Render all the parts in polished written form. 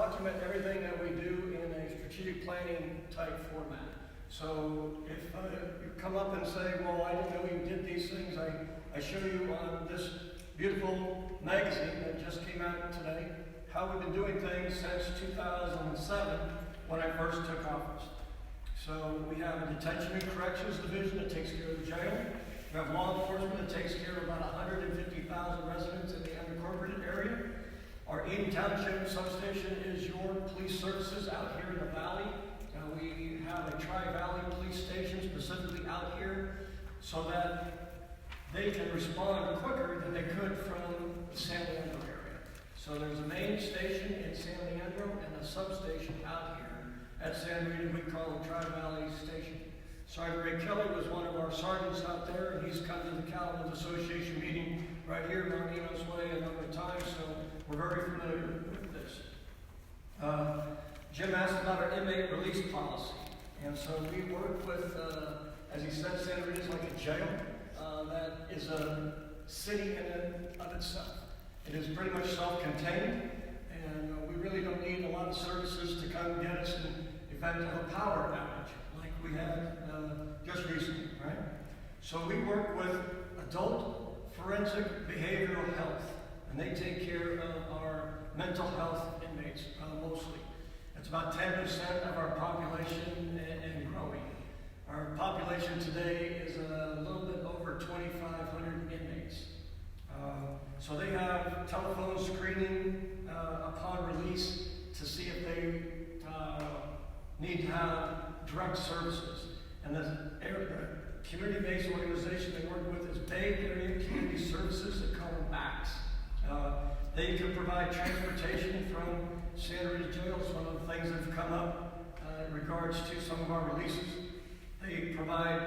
document everything that we do in a strategic planning type format. So if you come up and say, well, I didn't know you did these things, I show you on this beautiful magazine that just came out today how we've been doing things since 2007 when I first took office. So we have a detention and corrections division that takes care of the jail. We have law enforcement that takes care of about 150,000 residents in the unincorporated area. Our Eden Township substation is your police services out here in the valley. We have a Tri-Valley police station specifically out here so that they can respond quicker than they could from the San Leandro area. So there's a main station in San Leandro and a substation out here at San Rita we call the Tri-Valley Station. Sergeant Ray Kelly was one of our sergeants out there, and he's come to the Cattlemen's Association meeting right here in Marino's Way a number of times, so we're very familiar with this. Jim asked about our inmate release policy, and so we work with, as he said, San Rita is like a jail that is a city in and of itself. It is pretty much self-contained, and we really don't need a lot of services to come get us in the event of a power outage like we had just recently, right? So we work with adult forensic behavioral health, and they take care of our mental health inmates mostly. It's about 10% of our population and growing. Our population today is a little bit over 2,500 inmates. So they have telephone screening upon release to see if they need to have drug services. And the community-based organization they work with is Bay Area Community Services. They call them BACS. They can provide transportation from Santa Rita Jail. It's one of the things that have come up in regards to some of our releases. They provide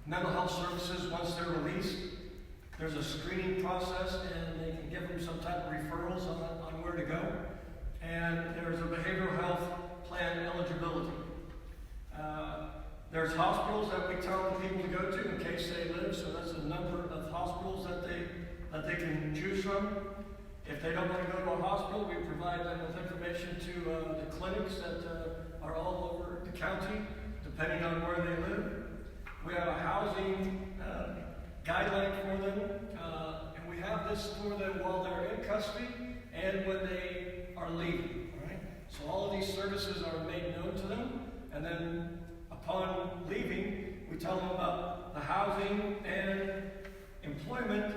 mental health services once they're released. There's a screening process, and they can give them some type of referrals on where to go. And there's a behavioral health plan eligibility. There's hospitals that we tell the people to go to in case they live, so that's a number of hospitals that they can choose from. If they don't want to go to a hospital, we provide them with information to the clinics that are all over the county, depending on where they live. We have a housing guideline for them, and we have this for them while they're in custody and when they are leaving. Right? So all of these services are made known to them, and then upon leaving, we tell them about the housing and employment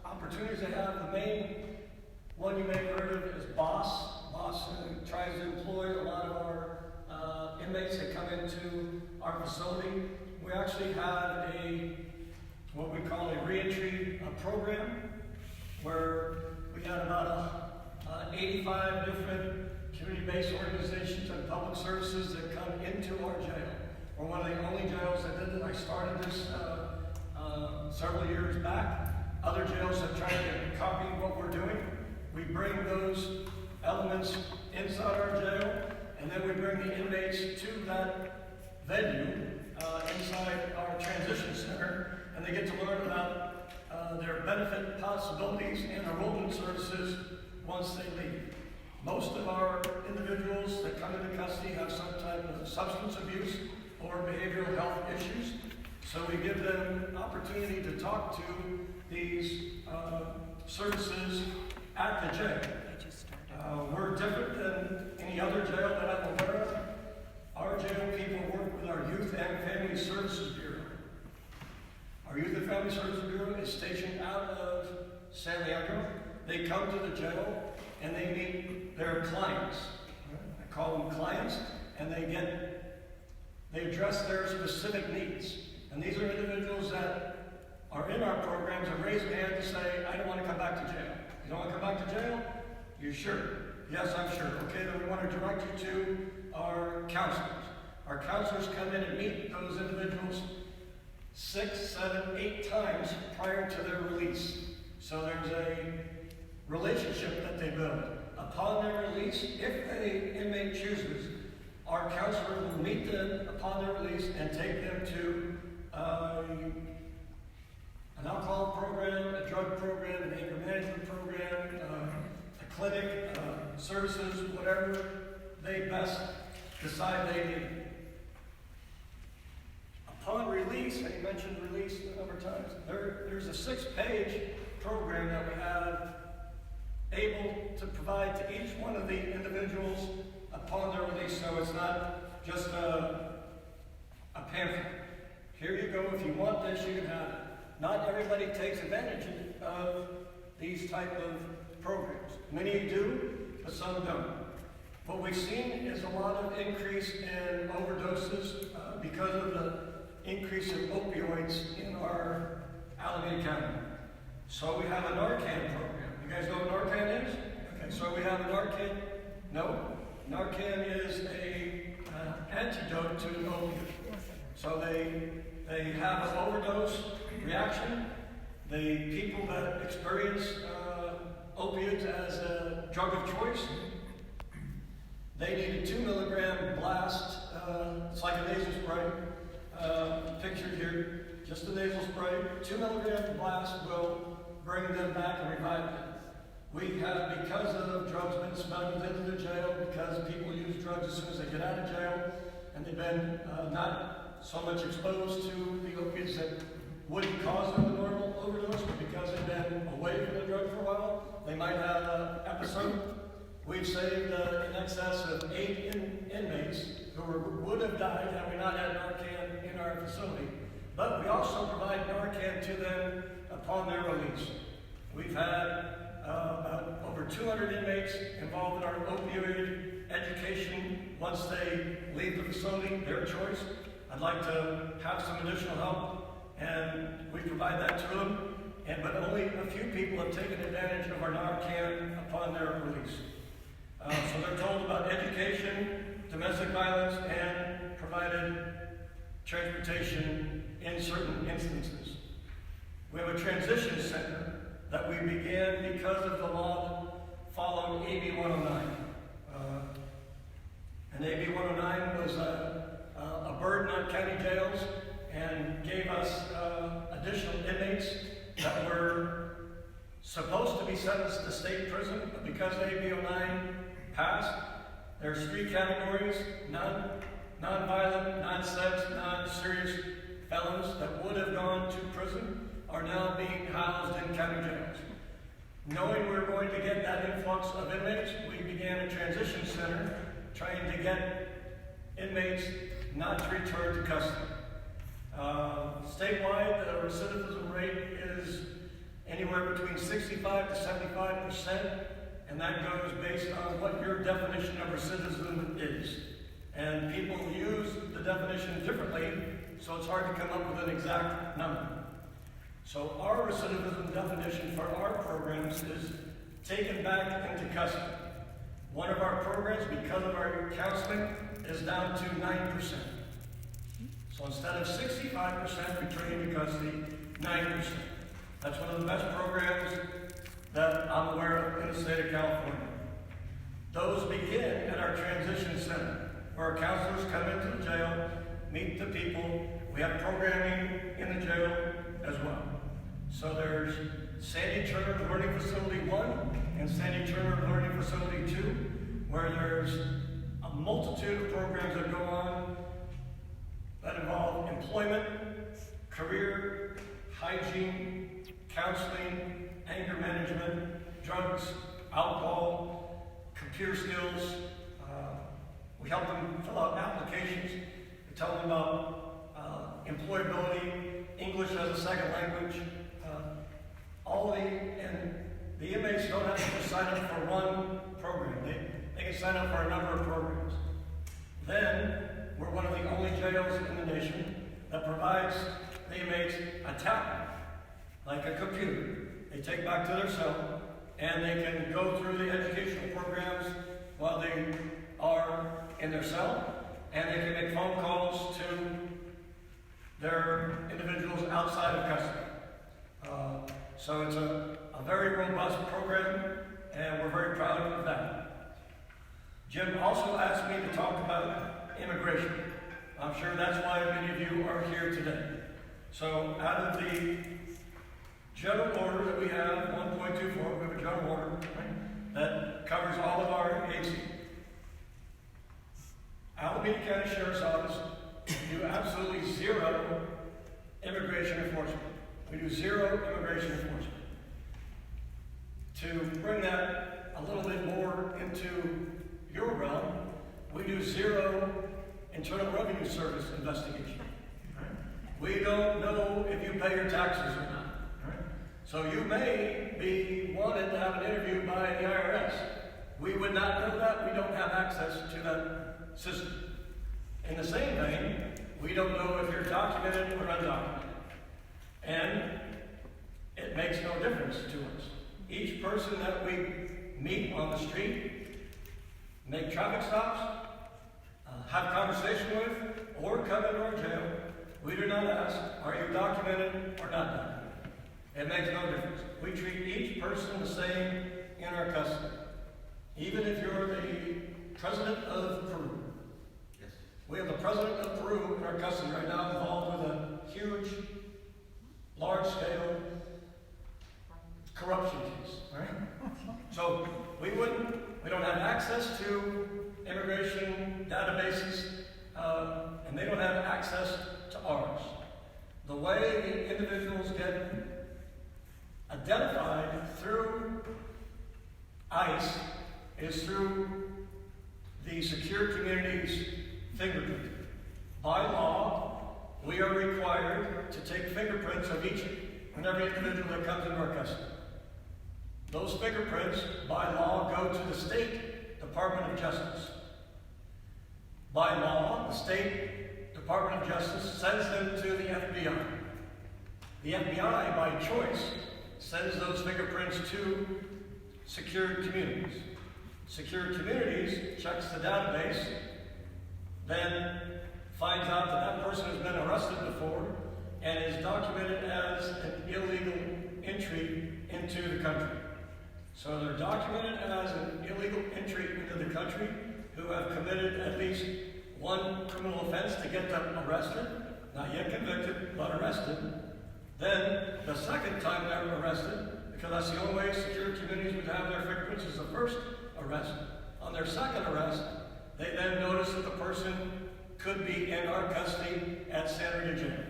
opportunities they have. The main one you may have heard of is BOSS. BOSS tries to employ a lot of our inmates that come into our facility. We actually have what we call a reentry program where we had about 85 different community-based organizations and public services that come into our jail. We're one of the only jails that did it. I started this several years back. Other jails have tried to copy what we're doing. We bring those elements inside our jail, and then we bring the inmates to that venue inside our transition center, and they get to learn about their benefit possibilities and enrollment services once they leave. Most of our individuals that come into custody have some type of substance abuse or behavioral health issues, so we give them an opportunity to talk to these services at the jail. We're different than any other jail that I'm aware of. Our jail people work with our Youth and Family Services Bureau. Our Youth and Family Services Bureau is stationed out of San Leandro. They come to the jail and they meet their clients. I call them clients, and they address their specific needs. And these are individuals that are in our programs and raise a hand to say, I don't want to come back to jail. You don't want to come back to jail? You sure? Yes, I'm sure. Okay, then we want to direct you to our counselors. Our counselors come in and meet those individuals 6, 7, 8 times prior to their release. So there's a relationship that they build. Upon their release, if the inmate chooses, our counselor will meet them upon their release and take them to an alcohol program, a drug program, an anger management program, a clinic, services, whatever they best decide they need. Upon release, and he mentioned release a number of times, there's a 6-page program that we have able to provide to each one of the individuals upon their release. So it's not just a pamphlet. Here you go, if you want this, you can have it. Not everybody takes advantage of these type of programs. Many do, but some don't. What we've seen is a lot of increase in overdoses because of the increase in opioids in our Alameda County. So we have a Narcan program. You guys know what Narcan is? Okay, so we have a Narcan. No? Narcan is a antidote to an opioid. So they have an overdose reaction. The people that experience opioids as a drug of choice, they need a 2 milligram blast. It's like a nasal spray. Pictured here, just a nasal spray. 2 milligram blast will bring them back and revive them. We have, because of drugs been smuggled into the jail, because people use drugs as soon as they get out of jail, and they've been not so much exposed to the opiates that wouldn't cause them a normal overdose, but because they've been away from the drug for a while, they might have an episode. We've saved in excess of 8 inmates who would have died had we not had Narcan in our facility. But we also provide Narcan to them upon their release. We've had about over 200 inmates involved in our opioid education once they leave the facility, their choice. I'd like to have some additional help, and we provide that to them. But only a few people have taken advantage of our Narcan upon their release. So they're told about education, domestic violence, and provided transportation in certain instances. We have a transition center that we began because of the law that followed AB 109. And AB 109 was a burden on county jails and gave us additional inmates that were supposed to be sentenced to state prison, but because AB 09 passed, there's 3 categories: non-violent, non-sex, non-serious felons that would have gone to prison are now being housed in county jails. Knowing we were going to get that influx of inmates, we began a transition center trying to get inmates not to return to custody. Statewide, the recidivism rate is anywhere between 65 to 75%, and that goes based on what your definition of recidivism is. And people use the definition differently, so it's hard to come up with an exact number. So our recidivism definition for our programs is taken back into custody. One of our programs, because of our counseling, is down to 9%. So instead of 65% returning to custody, 9%. That's one of the best programs that I'm aware of in the state of California. Those begin at our transition center, where our counselors come into the jail, meet the people. We have programming in the jail as well. So there's Sandy Turner Learning Facility 1 and Sandy Turner Learning Facility 2, where there's a multitude of programs that go on that involve employment, career, hygiene, counseling, anger management, drugs, alcohol, computer skills. We help them fill out applications. We tell them about employability, English as a second language. And the inmates don't have to just sign up for one program. They can sign up for a number of programs. Then, we're one of the only jails in the nation that provides the inmates a tablet, like a computer. They take back to their cell, and they can go through the educational programs while they are in their cell, and they can make phone calls to their individuals outside of custody. So it's a very robust program, and we're very proud of that. Jim also asked me to talk about immigration. I'm sure that's why many of you are here today. So out of the general order that we have, 1.24, we have a general order, right? that covers all of our agencies. Alameda County Sheriff's Office, we do absolutely zero immigration enforcement. We do zero immigration enforcement. To bring that a little bit more into your realm, we do zero Internal Revenue Service investigation. We don't know if you pay your taxes or not. So you may be wanted to have an interview by the IRS. We would not know that. We don't have access to that system. In the same vein, we don't know if you're documented or undocumented. And it makes no difference to us. Each person that we meet on the street, make traffic stops, have conversation with, or come into our jail, we do not ask, are you documented or not documented? It makes no difference. We treat each person the same in our custody. Even if you're the president of Peru. Yes. We have the president of Peru in our custody right now involved with a huge, large-scale corruption case. Right? So we don't have access to immigration databases, and they don't have access to ours. The way the individuals get identified through ICE is through the Secure Communities fingerprint. By law, we are required to take fingerprints of each and every individual that comes into our custody. Those fingerprints, by law, go to the State Department of Justice. By law, the State Department of Justice sends them to the FBI. The FBI, by choice, sends those fingerprints to Secure Communities. Secure Communities checks the database, then finds out that that person has been arrested before and is documented as an illegal entry into the country. So they're documented as an illegal entry into the country who have committed at least one criminal offense to get them arrested, not yet convicted, but arrested. Then the second time they're arrested, because that's the only way Secure Communities would have their fingerprints is the first arrest. On their second arrest, they then notice that the person could be in our custody at San Rita Jail.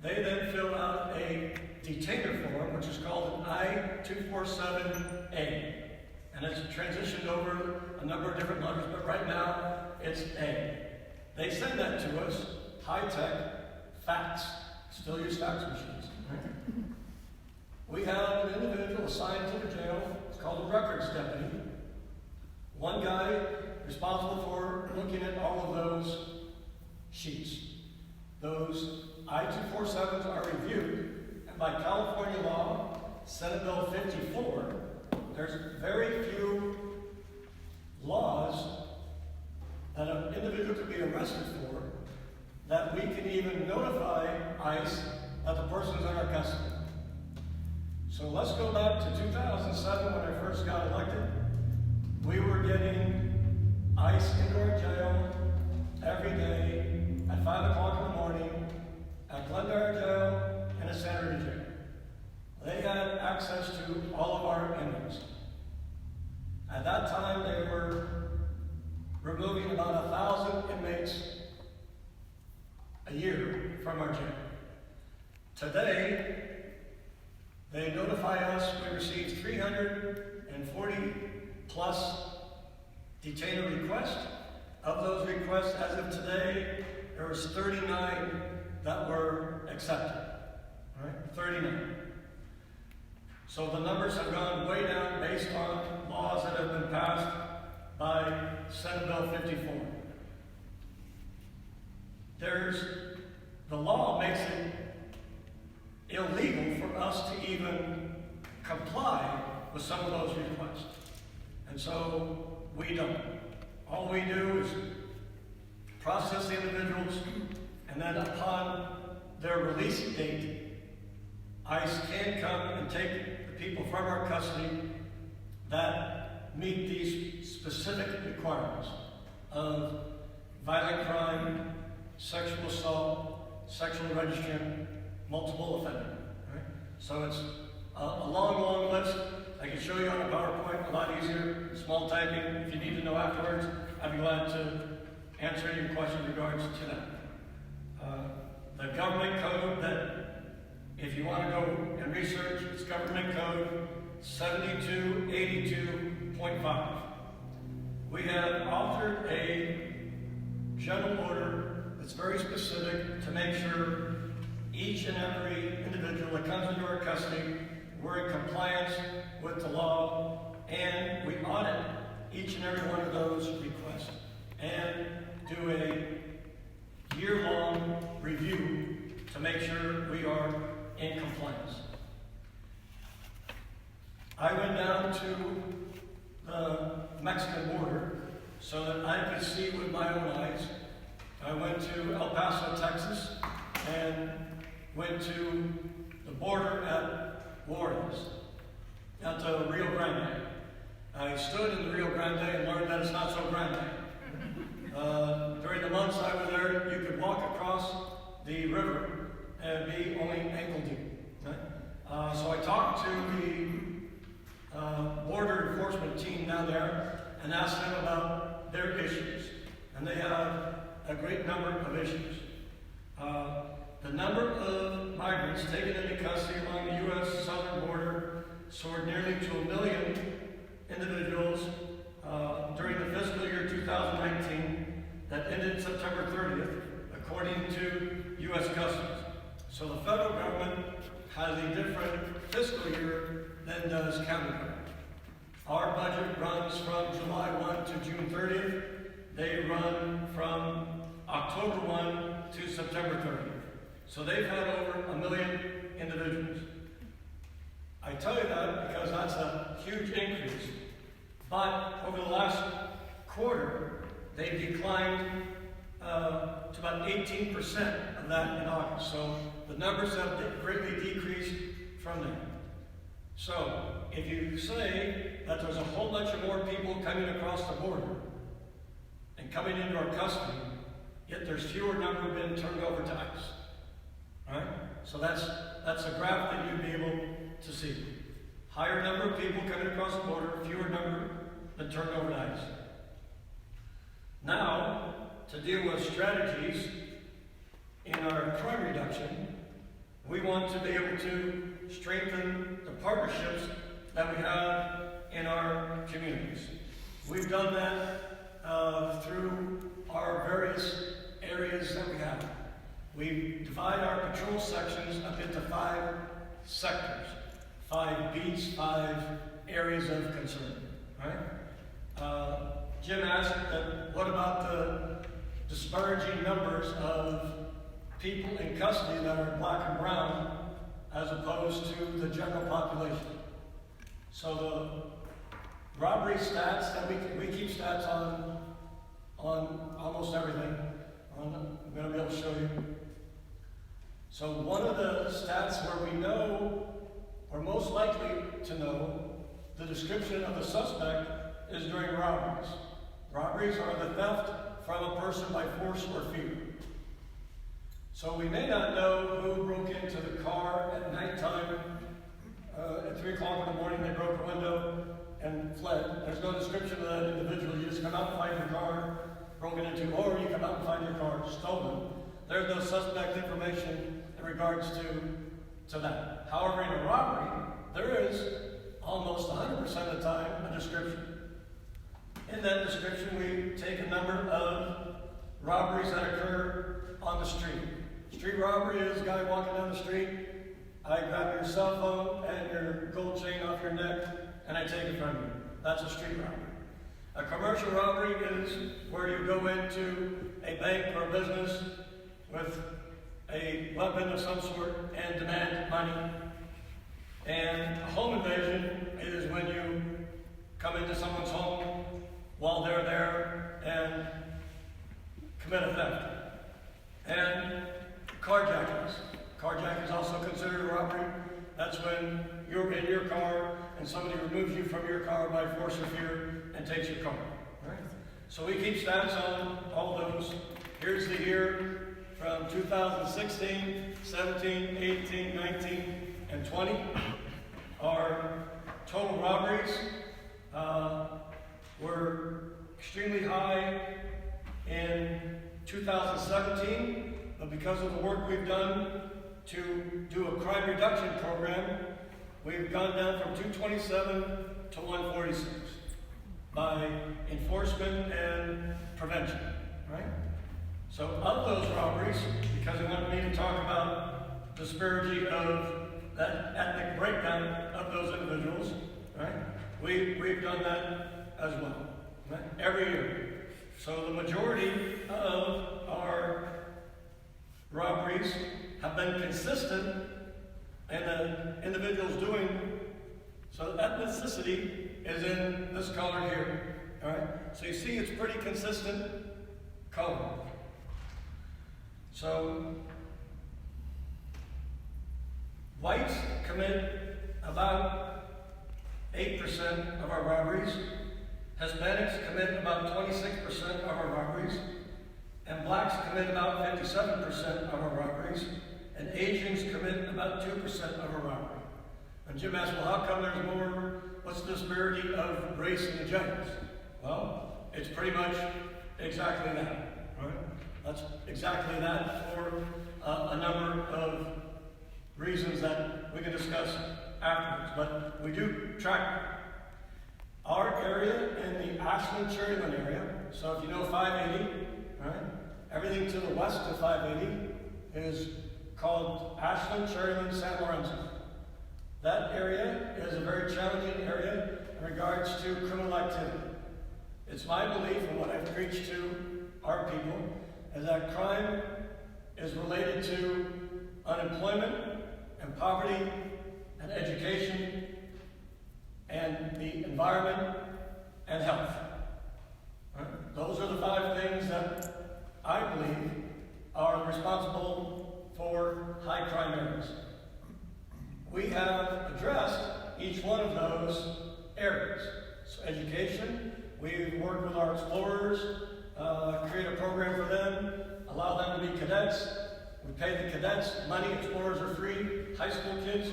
They then fill out a detainer form, which is called an I-247A. And it's transitioned over a number of different letters, but right now it's A. They send that to us, high-tech, fax. Still use fax machines. Right? We have an individual assigned to the jail. It's called a records deputy. One guy responsible for looking at all of those sheets. Those I-247s are reviewed, and by California law, Senate Bill 54, there's very few laws that an individual could be arrested for that we can even notify ICE that the person's in our custody. So let's go back to 2007 when I first got elected. We were getting ICE into our jail every day at 5 o'clock in the morning at Glendale Jail and at San Rita Jail. They had access to all of our inmates. At that time, they were removing about 1,000 inmates a year from our jail. Today, they notify us we received 340 plus detainer requests. Of those requests, as of today, there was 39 that were accepted. All right, 39. So the numbers have gone way down based on laws that have been passed by Senate Bill 54. The law makes it illegal for us to even comply with some of those requests. And so we don't. All we do is process the individuals, and then upon their release date, ICE can come and take the people from our custody that meet these specific requirements of violent crime, sexual assault, sexual registrant, multiple offender. Right? So it's a long, long list. I can show you on a PowerPoint a lot easier, small typing. If you need to know afterwards, I'd be glad to answer any questions in regards to that. The government code that, if you want to go and research, it's government code 7282.5. We have authored a general order that's very specific to make sure each and every individual that comes into our custody, we're in compliance with the law, and we audit each and every one of those requests and do a year-long review to make sure we are in compliance. I went down to the Mexican border so that I could see with my own eyes. I went to El Paso, Texas, and went to the border at Juarez, at the Rio Grande. I stood in the Rio Grande and learned that it's not so grande. During the months I was there, you could walk across the river and be only ankle deep. Right? So I talked to the border enforcement team down there and asked them about their issues. And they have a great number of issues. The number of migrants taken into custody along the U.S. southern border soared nearly to 1 million individuals during the fiscal year 2019 that ended September 30th, according to U.S. Customs. So the federal government has a different fiscal year than does county government. Our budget runs from July 1 to June 30th. They run from October 1 to September 30th. So they've had over 1 million individuals. I tell you that because that's a huge increase. But over the last quarter, they declined to about 18% of that in August. So the numbers have greatly decreased from there. So if you say that there's a whole bunch of more people coming across the border and coming into our custody, yet there's fewer number being turned over to ICE. Right? So that's a graph that you'd be able to see. Higher number of people coming across the border, fewer number than turned over to ICE. Now, to deal with strategies in our crime reduction, we want to be able to strengthen the partnerships that we have in our communities. We've done that through our various areas that we have. We divide our patrol sections up into 5 sectors, 5 beats, 5 areas of concern. Right? Jim asked what about the disparaging numbers of people in custody that are black and brown as opposed to the general population. So the robbery stats that we keep stats on almost everything. I'm going to be able to show you. So one of the stats where we know, or most likely to know, the description of the suspect is during robberies. Robberies are the theft from a person by force or fear. So we may not know who broke into the car at nighttime. At 3 o'clock in the morning, they broke a window and fled. There's no description of that individual. You just come out and find your car broken into, or you come out and find your car stolen. There's no suspect information in regards to that. However, in a robbery, there is almost 100% of the time a description. In that description, we take a number of robberies that occur on the street. Street robbery is a guy walking down the street. I grab your cell phone and your gold chain off your neck, and I take it from you. That's a street robbery. A commercial robbery is where you go into a bank or a business with a weapon of some sort and demand money. And a home invasion is when you come into someone's home while they're there and commit a theft. And carjacking. Carjacking is also considered a robbery. That's when you're in your car and somebody removes you from your car by force or fear and takes your car. Right? So we keep stats on all those. Here's the year from 2016, 17, 18, 19, and 20. Our total robberies were extremely high in 2017, but because of the work we've done to do a crime reduction program, we've gone down from 227 to 146 by enforcement and prevention, right? So of those robberies, because I wanted me to talk about the disparity of that ethnic breakdown of those individuals, right? We've done that as well, right? Every year. So the majority of our robberies have been consistent in the individuals doing, so ethnicity is in this color here, all right? So you see it's pretty consistent color. So whites commit about 8% of our robberies, Hispanics commit about 26% of our robberies, and blacks commit about 57% of our robberies, and Asians commit about 2% of our robberies. And Jim asked, well, how come there's more? What's the disparity of race and genders? Well, it's pretty much exactly that, right? That's exactly that for a number of reasons that we can discuss afterwards. But we do track our area in the Ashland Cherryland area. So if you know 580, right? Everything to the west of 580 is called Ashland Cherryland San Lorenzo. That area is a very challenging area in regards to criminal activity. It's my belief, and what I've preached to our people, is that crime is related to unemployment and poverty and education and the environment and health. Right? Those are the 5 things that I believe are responsible for high crime areas. We have addressed each one of those areas. So education, we've worked with our explorers, create a program for them, allow them to be cadets. We pay the cadets money, explorers are free, high school kids,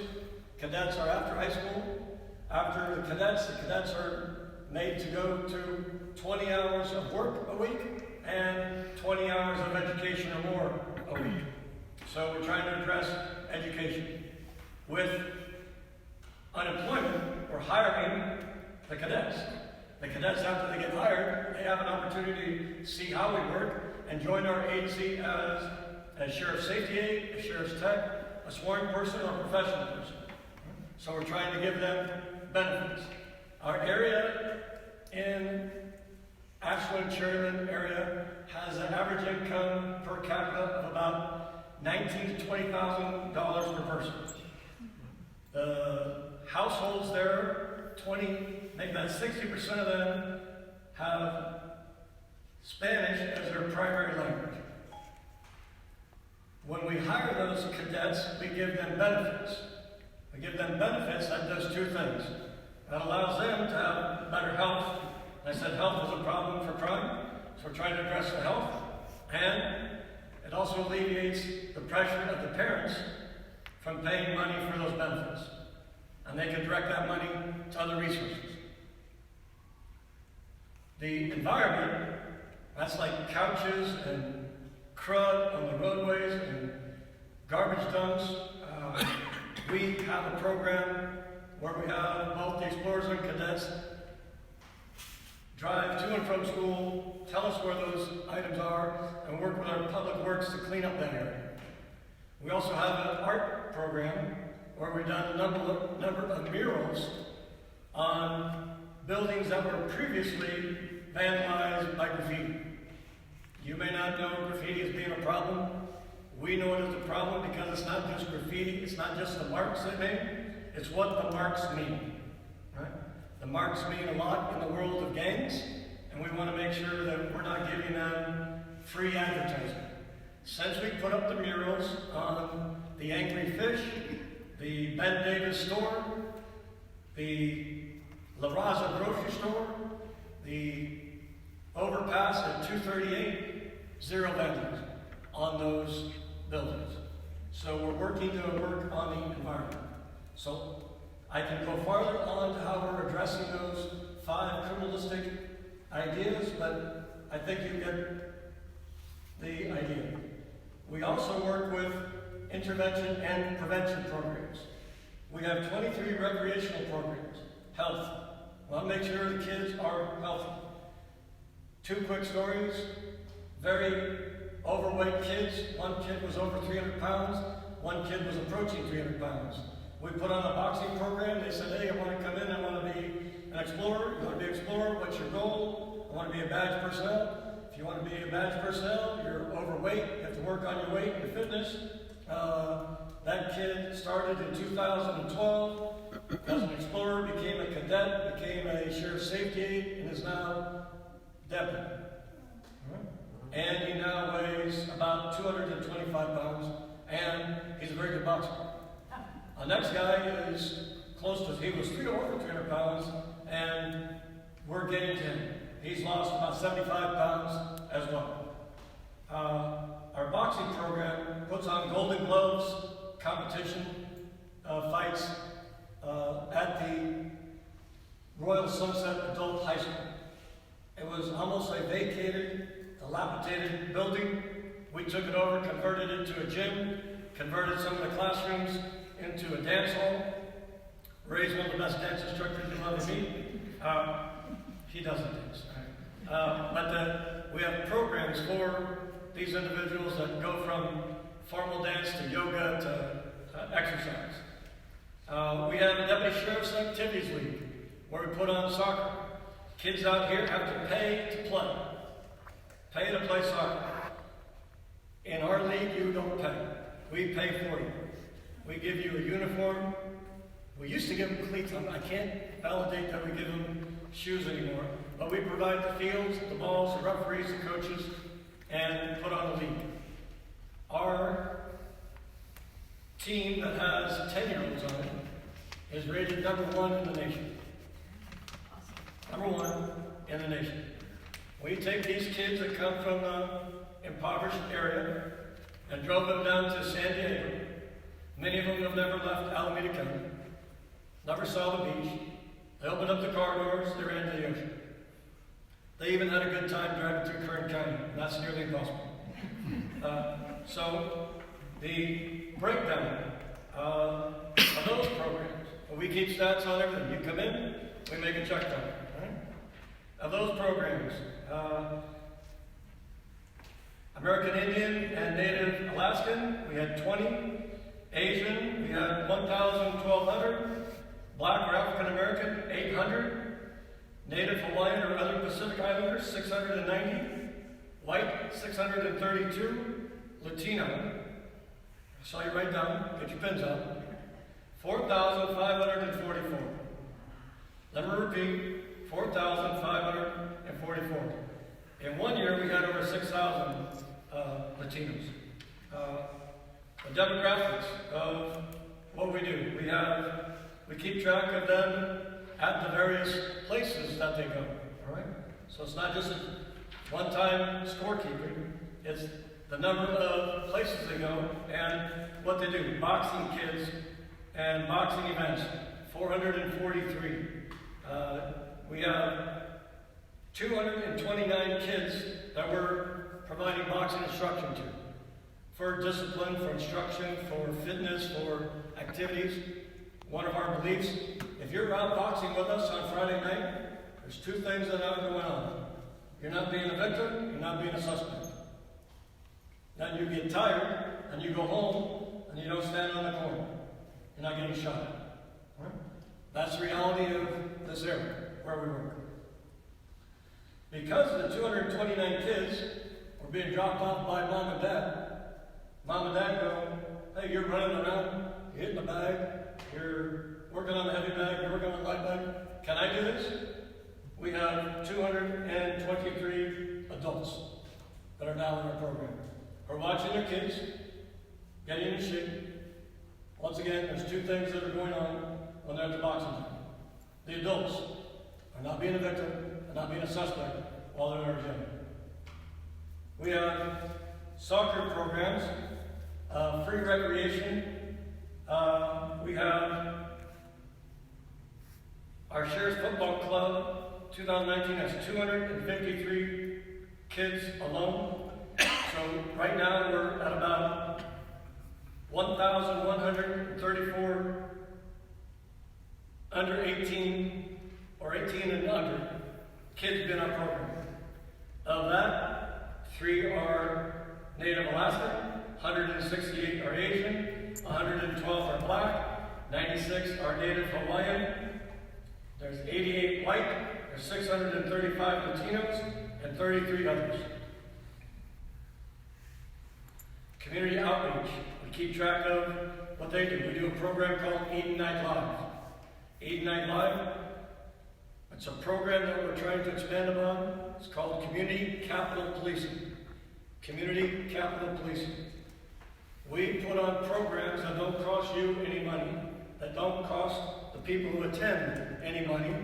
cadets are after high school. After the cadets are made to go to 20 hours of work a week and 20 hours of education or more a week. So we're trying to address education. With unemployment, we're hiring the cadets. The cadets, after they get hired, they have an opportunity to see how we work and join our agency as a sheriff's safety aide, a sheriff's tech, a sworn person, or a professional person. So we're trying to give them benefits. Our area in Ashland Cherryland area has an average income per capita of about $19,000 to $20,000 per person. The households there, maybe about 60% of them have Spanish as their primary language. When we hire those cadets, we give them benefits. We give them benefits that does 2 things. That allows them to have better health. I said health is a problem for crime, so we're trying to address the health. And it also alleviates the pressure of the parents from paying money for those benefits. And they can direct that money to other resources. The environment, that's like couches and crud on the roadways and garbage dumps. We have a program where we have both the explorers and cadets drive to and from school, tell us where those items are, and work with our public works to clean up that area. We also have an art program where we've done a number of murals on buildings that were previously vandalized by graffiti. You may not know graffiti as being a problem. We know it as a problem because it's not just graffiti, it's not just the marks they make, it's what the marks mean. Right? The marks mean a lot in the world of gangs, and we want to make sure that we're not giving them free advertising. Since we put up the murals on the Angry Fish, the Ben Davis store, the La Raza grocery store, the overpass at 238, 0 vandalism on those buildings. So we're working to work on the environment. So I can go farther on to how we're addressing those 5 criminalistic ideas, but I think you get the idea. We also work with intervention and prevention programs. We have 23 recreational programs. Health. We want to make sure the kids are healthy. 2 quick stories. Very overweight kids. 1 kid was over 300 pounds. 1 kid was approaching 300 pounds. We put on a boxing program. They said, hey, I want to come in. I want to be an explorer. You want to be an explorer? What's your goal? I want to be a badge personnel. If you want to be a badge personnel, you're overweight. You have to work on your weight and your fitness. That kid started in 2012 as an explorer, became a cadet, became a sheriff's safety aide, and is now deputy. And he now weighs about 225 pounds, and he's a very good boxer. The next guy is close to, he was over 300 pounds, and we're getting to him. He's lost about 75 pounds as well. Our boxing program puts on Golden Gloves competition fights at the Royal Sunset Adult High School. It was almost a vacated, dilapidated building. We took it over, converted it to a gym, converted some of the classrooms into a dance hall, raised one of the best dance instructors you'll ever meet. He doesn't dance. But we have programs for these individuals that go from formal dance to yoga to exercise. We have a Deputy Sheriff's Activities League where we put on soccer. Kids out here have to pay to play. Pay to play soccer. In our league, you don't pay. We pay for you. We give you a uniform. We used to give them cleats. I can't validate that we give them shoes anymore. But we provide the fields, the balls, the referees, the coaches, and put on a league. Our team that has 10-year-olds on it is rated number 1 in the nation. Number 1 in the nation. We take these kids that come from an impoverished area and drove them down to San Diego. Many of them have never left Alameda County, never saw the beach. They opened up the car doors, they ran to the ocean. They even had a good time driving through Kern County, and that's nearly impossible. So the breakdown of those programs, we keep stats on everything. You come in, we make a check on it. Right? Of those programs, American Indian and Native Alaskan, we had 20. Asian, we had 1,200. Black or African American, 800. Native Hawaiian or other Pacific Islanders, 690. White, 632. Latino, I saw you write down, get your pens out, 4,544. Let me repeat, 4,544. In 1 year, we had over 6,000 Latinos. The demographics of what we do, we keep track of them at the various places that they go, all right? So it's not just a one-time scorekeeping, it's the number of places they go and what they do. Boxing kids and boxing events, 443. We have 229 kids that we're providing boxing instruction to. For discipline, for instruction, for fitness, for activities. One of our beliefs, if you're out boxing with us on Friday night, there's 2 things that are going on. You're not being a victim, you're not being a suspect. Then you get tired, and you go home, and you don't stand on the corner. You're not getting shot. Right? That's the reality of this area where we work. Because of the 229 kids were being dropped off by mom and dad go, hey, you're running around, you're hitting the bag, you're working on the heavy bag, you're working on the light bag. Can I do this? We have 223 adults that are now in our program. We're watching their kids, getting in shape. Once again, there's 2 things that are going on when they're at the boxing gym. The adults are not being a victim, are not being a suspect while they're in our gym. We have soccer programs, free recreation. We have Our Sheriff's Football Club, 2019, has 253 kids alone. So right now we're at about 1,134 under 18 or 18 and under kids in our program. Of that, 3 are Native Alaskan, 168 are Asian, 112 are Black, 96 are Native Hawaiian, there's 88 white, there's 635 Latinos, and 33 others. Community outreach. We keep track of what they do. We do a program called Eden Night Live. Eden Night Live, it's a program that we're trying to expand upon. It's called Community Capital Policing. Community Capital Policing. We put on programs that don't cost you any money, that don't cost the people who attend any money,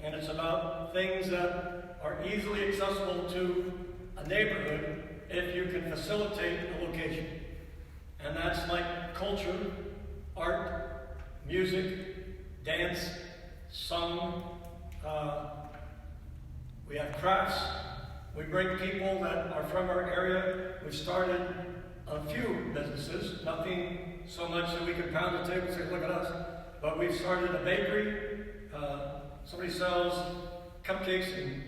and it's about things that are easily accessible to a neighborhood if you can facilitate a location. And that's like culture, art, music, dance, song. We have crafts. We bring people that are from our area. We've started a few businesses, nothing so much that we can pound the table and say, look at us. But we've started a bakery. Somebody sells cupcakes and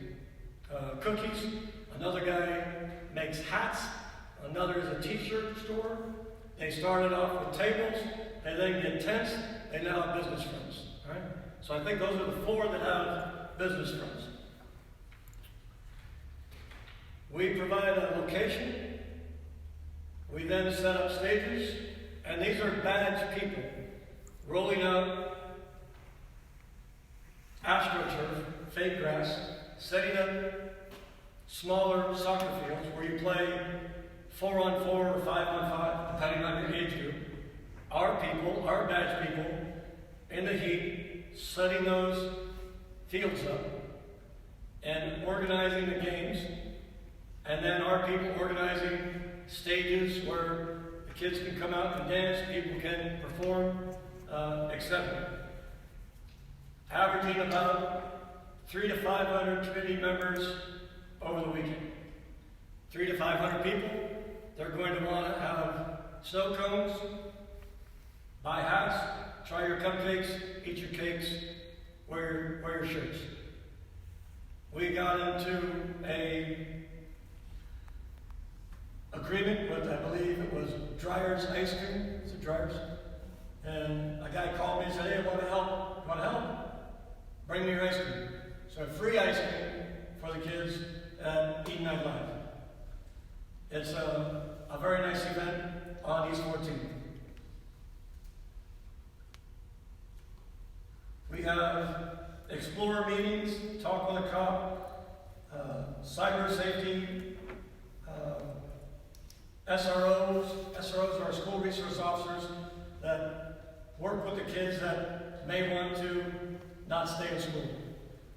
cookies. Another guy makes hats. Another is a t-shirt store. They started off with tables. They then get tents. They now have business friends. Right? So I think those are the 4 that have business friends. We provide a location. We then set up stages. And these are badge people rolling out AstroTurf, fake grass, setting up smaller soccer fields where you play 4-on-4 or 5-on-5, depending on your age group. Our people, our badge people, in the heat, setting those fields up and organizing the games, and then our people organizing stages where the kids can come out and dance, people can perform, etc. Averaging about 300 to 500 committee members over the weekend. 300 to 500 people. They're going to want to have snow cones, buy hats, try your cupcakes, eat your cakes, wear your shirts. We got into a agreement with, I believe it was Dryer's Ice Cream. Is it Dryer's? And a guy called me and said, hey, I want to help. You want to help? Bring me your ice cream. So free ice cream for the kids at Eden Night Live. It's a very nice event on East 14th. We have explorer meetings, talk with a cop, cyber safety, SROs. SROs are school resource officers that work with the kids that may want to not stay in school.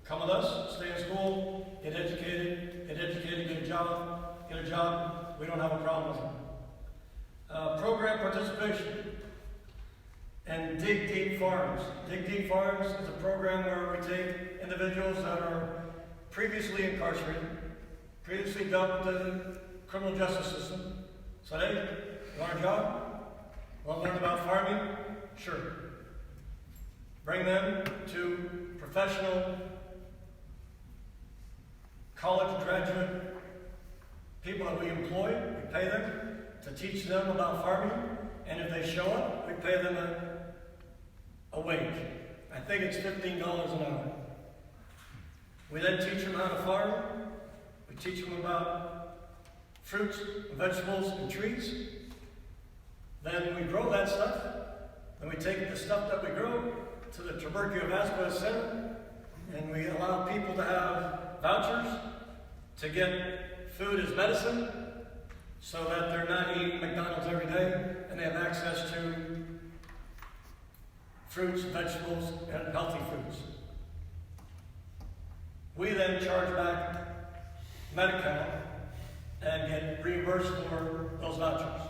Come with us, stay in school, get educated, get a job. We don't have a problem with it. Program participation and Dig Deep Farms. Dig Deep Farms is a program where we take individuals that are previously incarcerated, previously dealt with the criminal justice system. So, hey, you want a job? Want to learn about farming? Sure. Bring them to professional, college graduate people that we employ. We pay them to teach them about farming. And if they show up, we pay them a wage. I think it's $15 an hour. We then teach them how to farm. We teach them about fruits, vegetables, and trees. Then we grow that stuff. Then we take the stuff that we grow to the Tuberculosis Vascular Center, and we allow people to have vouchers to get food as medicine so that they're not eating McDonald's every day and they have access to fruits, vegetables, and healthy foods. We then charge back Medi-Cal and get reimbursed for those vouchers,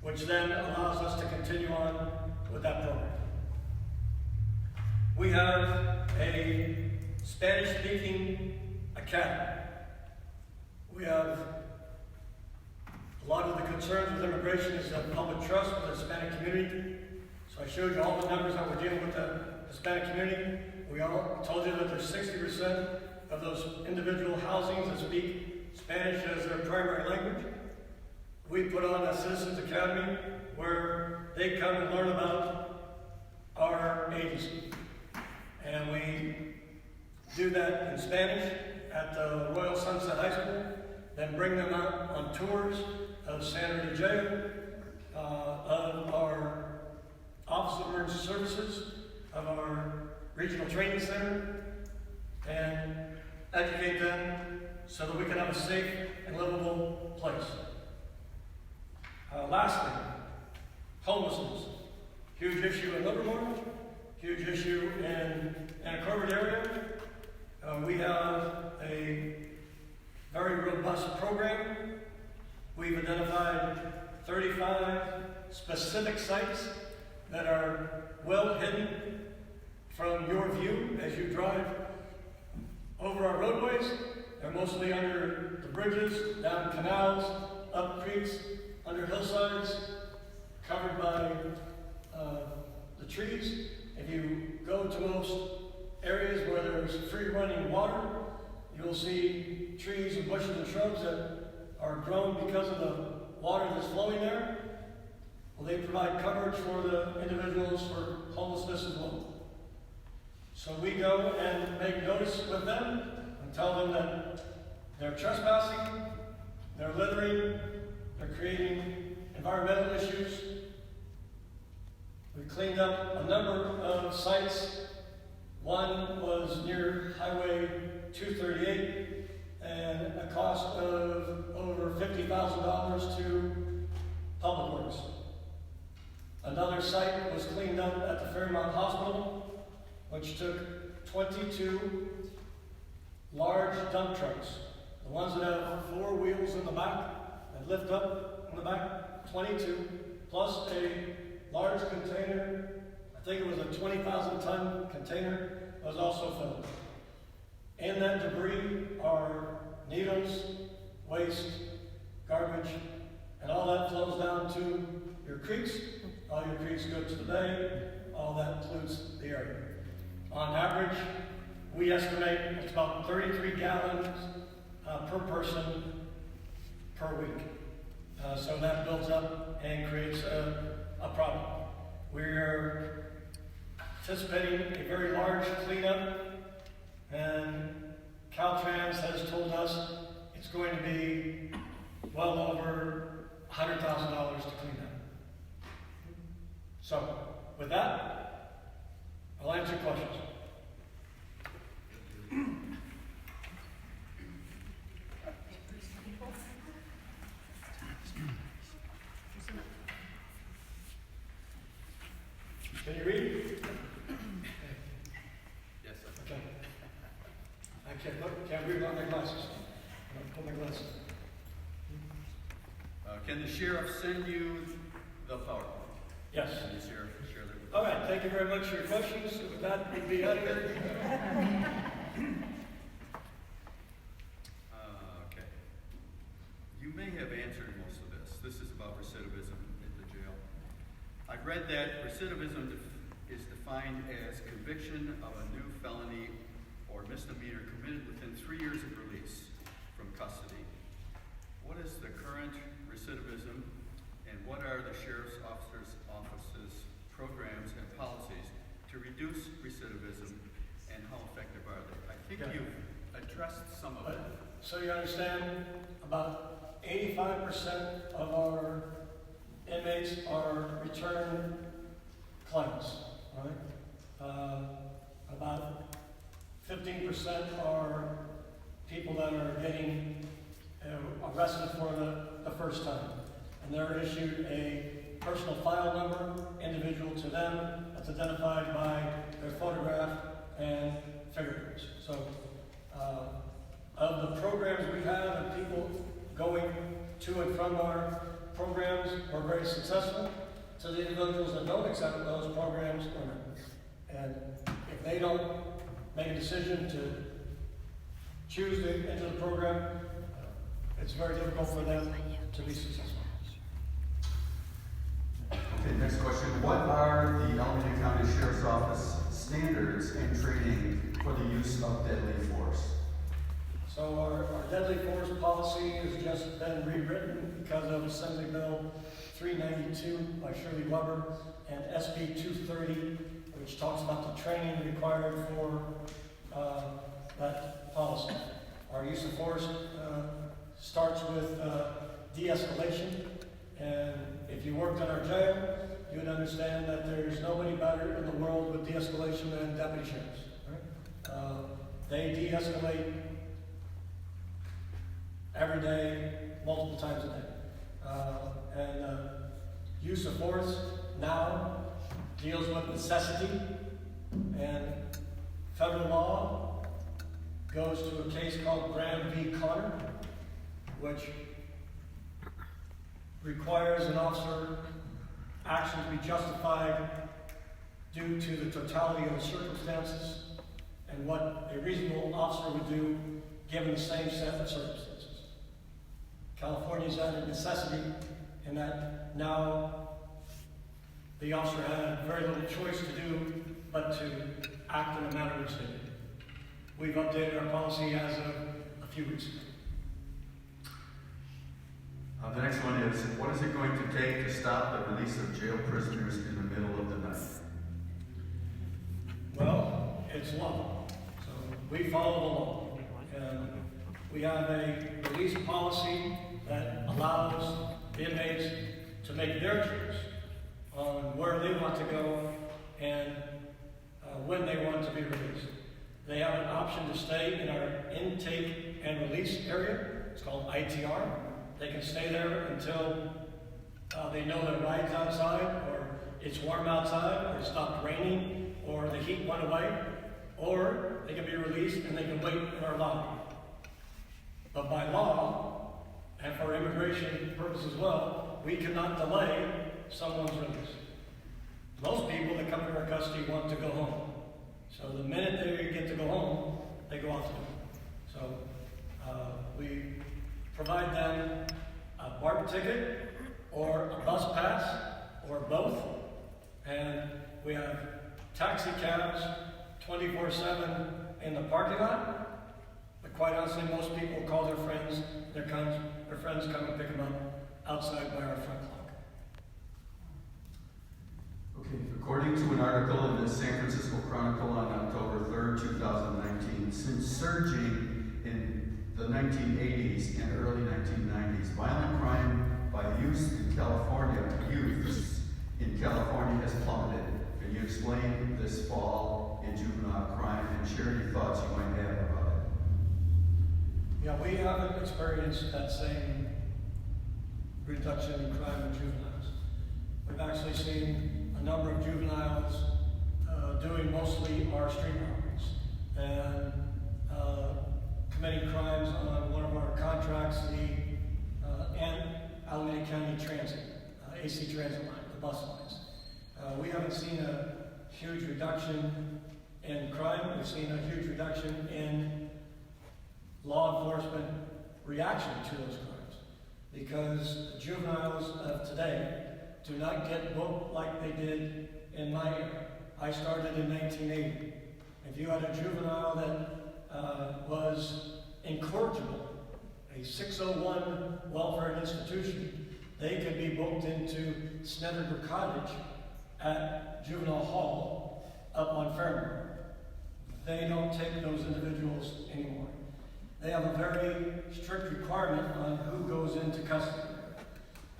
which then allows us to continue on with that program. We have a Spanish-speaking academy. We have a lot of the concerns with immigration is public trust with the Hispanic community. So I showed you all the numbers that we're dealing with the Hispanic community. We all told you that there's 60% of those individual housings that speak Spanish as their primary language. We put on a Citizens Academy where they come and learn about our agency. And we do that in Spanish at the Royal Sunset High School, then bring them out on tours of San Rita Jail, of our Office of Emergency Services, of our Regional Training Center, and educate them so that we can have a safe and livable place. Lastly, homelessness. Huge issue in Livermore, huge issue in a Corbett area. We have a very robust program. We've identified 35 specific sites that are well hidden from your view as you drive over our roadways. They're mostly under the bridges, down canals, up creeks, under hillsides, covered by the trees. If you go to most areas where there's free running water, you'll see trees and bushes and shrubs that are grown because of the water that's flowing there. Well, they provide coverage for the individuals for homelessness as well. So we go and make notice with them and tell them that they're trespassing, they're littering, they're creating environmental issues. We cleaned up a number of sites. One was near Highway 238 and a cost of over $50,000 to Public Works. Another site was cleaned up at the Fairmount Hospital, which took 22 large dump trucks. The ones that have 4 wheels in the back and lift up in the back, 22, plus a large container. I think it was a 20,000-ton container that was also filled. In that debris are needles, waste, garbage, and all that flows down to your creeks. All your creeks go to the bay. All that pollutes the area. On average, we estimate it's about 33 gallons per person per week. So that builds up and creates a problem. We're anticipating a very large cleanup, and Caltrans has told us it's going to be well over $100,000 to clean up. So, with that, I'll answer questions. Can you read? Yes, sir. Okay. I can't read without my glasses. I'll put my glasses on. Can the sheriff send you the PowerPoint? Yes. Can the sheriff share that with us? All right, thank you very much for your questions. With that, we'd be out of here. Okay. You may have answered most of this. This is about recidivism in the jail. I've read that recidivism is defined as conviction of a new felony or misdemeanor committed within 3 years of release from custody. What is the current recidivism, and what are the sheriff's office's programs and policies to reduce recidivism, and how effective are they? I think you've addressed some of it. So you understand, about 85% of our inmates are return clients, right? About 15% are people that are getting arrested for the first time. And they're issued a personal file number, individual to them, that's identified by their photograph and fingerprints. So, of the programs we have and people going to and from our programs, we're very successful. To the individuals that don't accept those programs, we're not. And if they don't make a decision to choose to enter the program, it's very difficult for them to be successful. Okay, next question. What are the Alameda County Sheriff's Office standards and training for the use of deadly force? So our deadly force policy has just been rewritten because of Assembly Bill 392 by Shirley Weber and SB 230, which talks about the training required for that policy. Our use of force starts with de-escalation, and if you worked in our jail, you would understand that there's nobody better in the world with de-escalation than deputy sheriffs. Right? They de-escalate every day, multiple times a day. And use of force now deals with necessity, and federal law goes to a case called Graham v. Connor, which requires an officer action to be justified due to the totality of the circumstances and what a reasonable officer would do given the same set of circumstances. California's added necessity in that now the officer had very little choice to do but to act in a manner which they did. We've updated our policy as of a few weeks ago. The next one is, what is it going to take to stop the release of jail prisoners in the middle of the night? Well, it's law. So we follow the law. And we have a release policy that allows the inmates to make their choice on where they want to go and when they want to be released. They have an option to stay in our intake and release area. It's called ITR. They can stay there until they know their ride's outside, or it's warm outside, or it stopped raining, or the heat went away, or they can be released and they can wait in our lobby. But by law, and for immigration purposes as well, we cannot delay someone's release. Most people that come into our custody want to go home. So the minute they get to go home, they go out the door. So we provide them a BART ticket or a bus pass or both. And we have taxi cabs 24/7 in the parking lot. But quite honestly, most people call their friends. Their friends come and pick them up outside by our front clock. Okay, according to an article in the San Francisco Chronicle on October 3rd, 2019, since surging in the 1980s and early 1990s, violent crime by youths in California has plummeted. Can you explain this fall in juvenile crime and share any thoughts you might have about it? Yeah, we haven't experienced that same reduction in crime in juveniles. We've actually seen a number of juveniles doing mostly our street robberies and committing crimes on one of our contracts, and Alameda County Transit, AC Transit line, the bus lines. We haven't seen a huge reduction in crime. We've seen a huge reduction in law enforcement reaction to those crimes, because the juveniles of today do not get booked like they did in my era. I started in 1980. If you had a juvenile that was incorrigible, a 601 welfare institution, they could be booked into Snedeker Cottage at Juvenile Hall up on Fairmont. They don't take those individuals anymore. They have a very strict requirement on who goes into custody.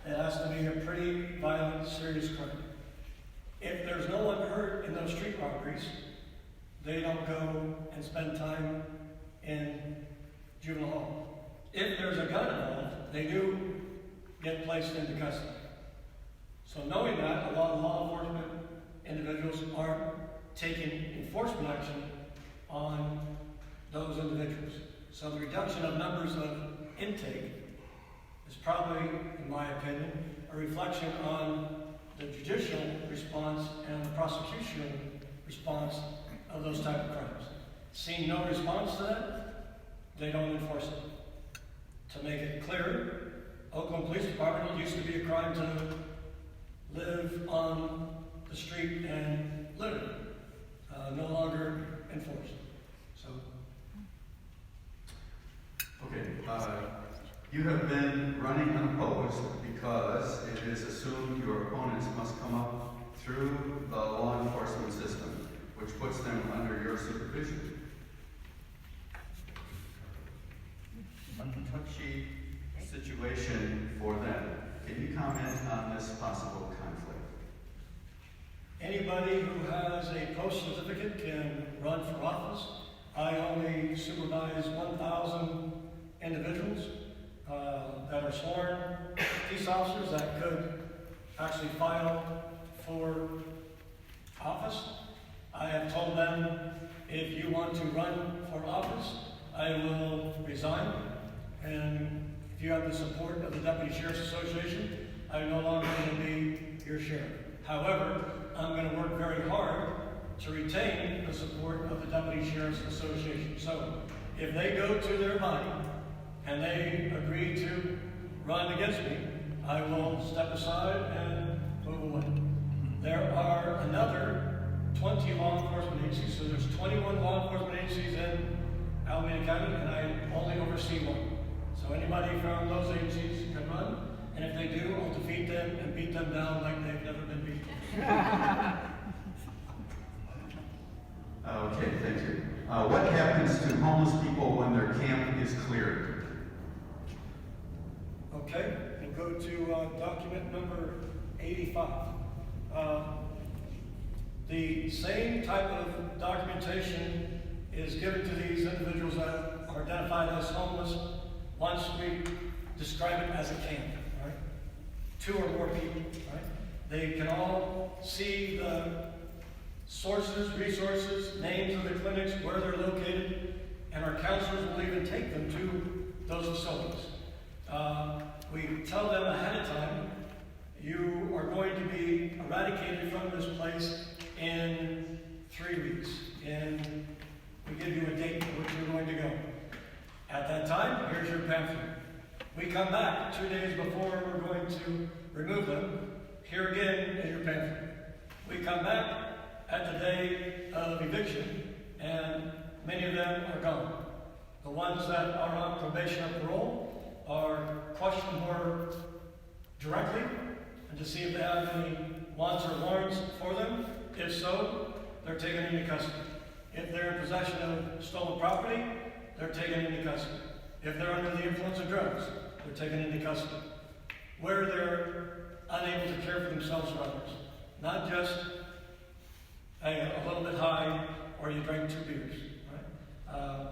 It has to be a pretty violent, serious crime. If there's no one hurt in those street robberies, they don't go and spend time in juvenile hall. If there's a gun involved, they do get placed into custody. So knowing that, a lot of law enforcement individuals aren't taking enforcement action on those individuals. So the reduction of numbers of intake is probably, in my opinion, a reflection on the judicial response and the prosecution response of those type of crimes. Seeing no response to that, they don't enforce it. To make it clear, Oakland Police Department, it used to be a crime to live on the street and litter. No longer enforced. So. Okay, you have been running unopposed because it is assumed your opponents must come up through the law enforcement system, which puts them under your supervision. A touchy situation for them. Can you comment on this possible conflict? Anybody who has a post certificate can run for office. I only supervise 1,000 individuals that are sworn peace officers that could actually file for office. I have told them, if you want to run for office, I will resign. And if you have the support of the Deputy Sheriff's Association, I'm no longer going to be your sheriff. However, I'm going to work very hard to retain the support of the Deputy Sheriff's Association. So, if they go to their body and they agree to run against me, I will step aside and move away. There are another 20 law enforcement agencies, so there's 21 law enforcement agencies in Alameda County, and I only oversee one. So anybody from those agencies can run, and if they do, I'll defeat them and beat them down like they've never been beaten. Okay, thank you. What happens to homeless people when their camp is cleared? Okay, we'll go to document number 85. The same type of documentation is given to these individuals that are identified as homeless once we describe it as a camp, right? 2 or more people, right? They can all see the sources, resources, names of the clinics, where they're located, and our counselors will even take them to those facilities. We tell them ahead of time, you are going to be eradicated from this place in 3 weeks, and we give you a date for which you're going to go. At that time, here's your pamphlet. We come back 2 days before we're going to remove them. Here again is your pamphlet. We come back at the day of eviction, and many of them are gone. The ones that are on probation or parole are questioned more directly and to see if they have any wants or warrants for them. If so, they're taken into custody. If they're in possession of stolen property, they're taken into custody. If they're under the influence of drugs, they're taken into custody. Where they're unable to care for themselves or others. Not just a little bit high or you drank 2 beers. Right?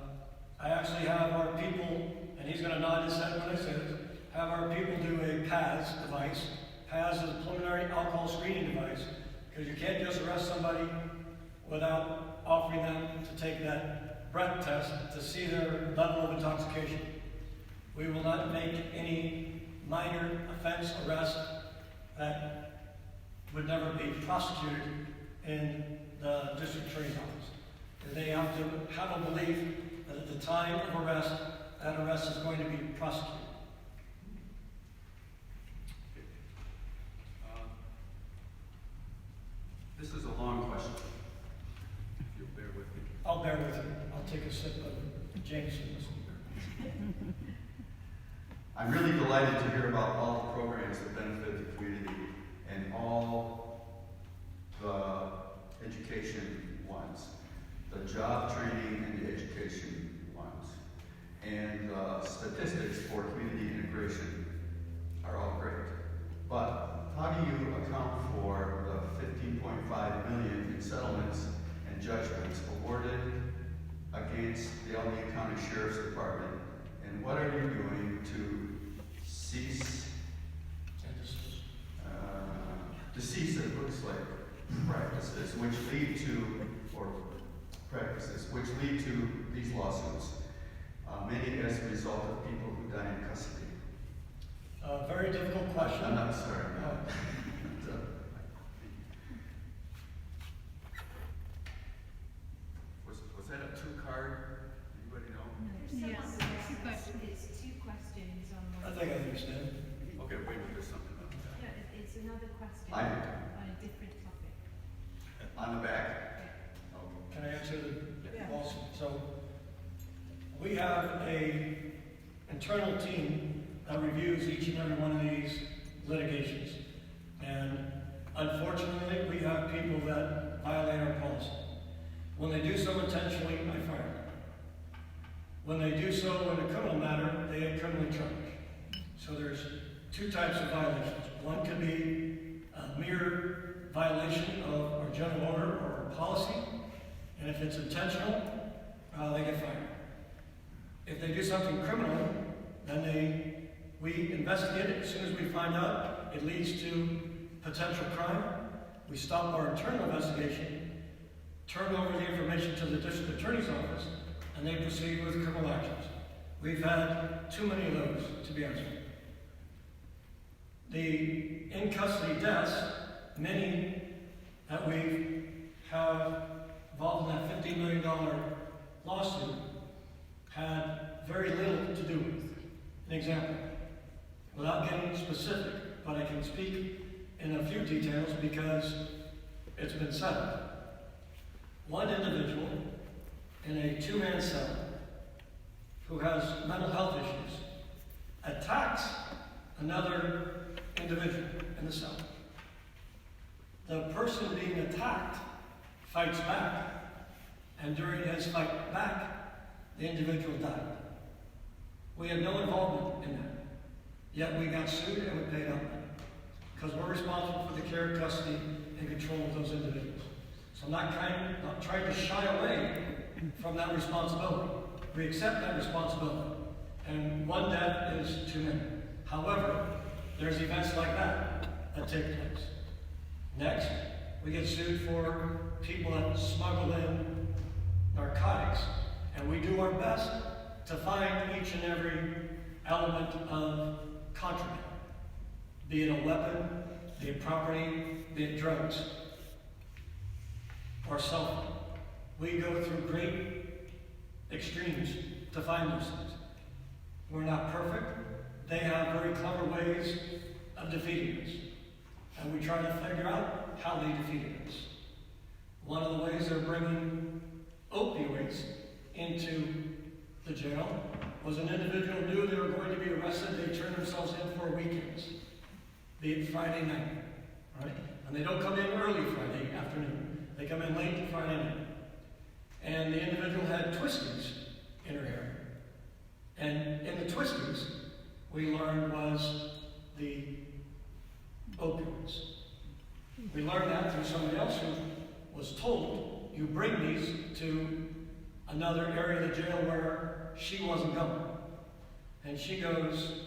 I actually have our people, and he's going to nod his head when I say this, have our people do a PAS device. PAS is a preliminary alcohol screening device, because you can't just arrest somebody without offering them to take that breath test to see their level of intoxication. We will not make any minor offense arrest that would never be prosecuted in the district attorney's office. They have to have a belief that at the time of arrest, that arrest is going to be prosecuted. This is a long question. If you'll bear with me. I'll bear with you. I'll take a sip of Jameson. I'm really delighted to hear about all the programs that benefit the community and all the education ones, the job training and the education ones, and the statistics for community integration are all great. But how do you account for the $15.5 million in settlements and judgments awarded against the Alameda County Sheriff's Department? And what are you doing to cease, it looks like, practices which lead to these lawsuits, many as a result of people who die in custody? Very difficult question. I'm not sorry. think I understand. Okay, wait a minute, there's something about that. Yeah, it's another question I- on a different topic. On the back? Yeah. Okay. Can I answer the Yeah. also? So, we have a internal team that reviews each and every one of these litigations. And unfortunately, we have people that violate our policy. When they do so intentionally, I fire them. When they do so in a criminal matter, they get criminally charged. So there's two types of violations. One could be a mere violation of our general order or our policy, and if it's intentional, they get fired. If they do something criminal, then we investigate it. As soon as we find out it leads to potential crime, we stop our internal investigation, turn over the information to the district attorney's office, and they proceed with criminal actions. We've had too many of those, to be honest with you. The in-custody deaths, many that we have involved in that $50 million lawsuit, had very little to do with. An example, without getting specific, but I can speak in a few details because it's been settled. One individual in a two-man cell who has mental health issues attacks another individual in the cell. The person being attacked fights back, and during his fight back, the individual died. We had no involvement in that, yet we got sued and we paid out because we're responsible for the care, custody, and control of those individuals. So I'm not trying to shy away from that responsibility. We accept that responsibility, and one death is too many. However, there's events like that take place. Next, we get sued for people that smuggle in narcotics, and we do our best to find each and every element of contraband, be it a weapon, be it property, be it drugs, or cell phone. We go through great extremes to find those things. We're not perfect. They have very clever ways of defeating us, and we try to figure out how they defeated us. One of the ways they're bringing opioids into the jail was an individual knew they were going to be arrested. They turned themselves in for weekends, be it Friday night, right? And they don't come in early Friday afternoon. They come in late Friday night. And the individual had twisties in her hair. And in the twisties, we learned was the opioids. We learned that through somebody else who was told, you bring these to another area of the jail where she wasn't going. And she goes,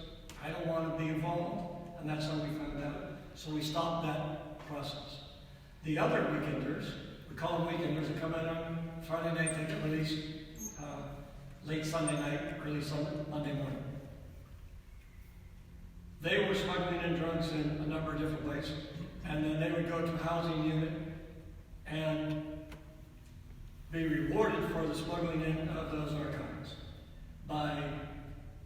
I don't want to be involved. And that's how we found out. So we stopped that process. The other weekenders, we call them weekenders, they come in on Friday night, they get released late Sunday night, early Monday morning. They were smuggling in drugs in a number of different ways. And then they would go to a housing unit and be rewarded for the smuggling in of those narcotics by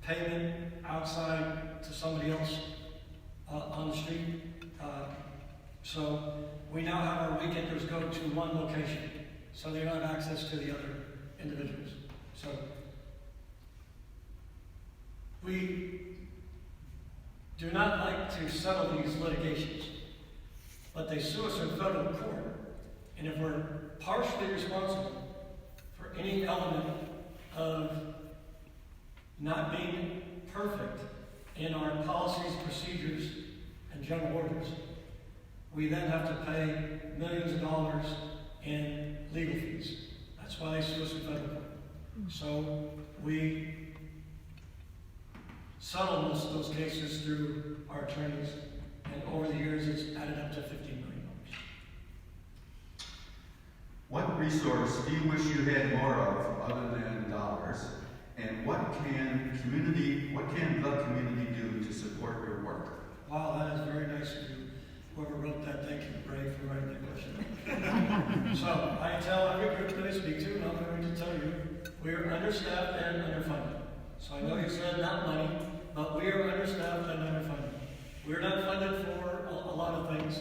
payment outside to somebody else on the street. So we now have our weekenders go to one location, so they don't have access to the other individuals. So we do not like to settle these litigations, but they sue us in federal court, and if we're partially responsible for any element of not being perfect in our policies, procedures, and general orders, we then have to pay millions of dollars in legal fees. That's why they sue us in federal court. So we settle most of those cases through our attorneys, and over the years it's added up to $15 million. What resource do you wish you had more of other than dollars? And what can the community do to support your work? Wow, that is very nice of you. Whoever wrote that, thank you, Ray, for writing that question. So, I tell every group that I speak to, and I'm going to tell you, we are understaffed and underfunded. So I know you said not money, but We are understaffed and underfunded. We're not funded for a lot of things.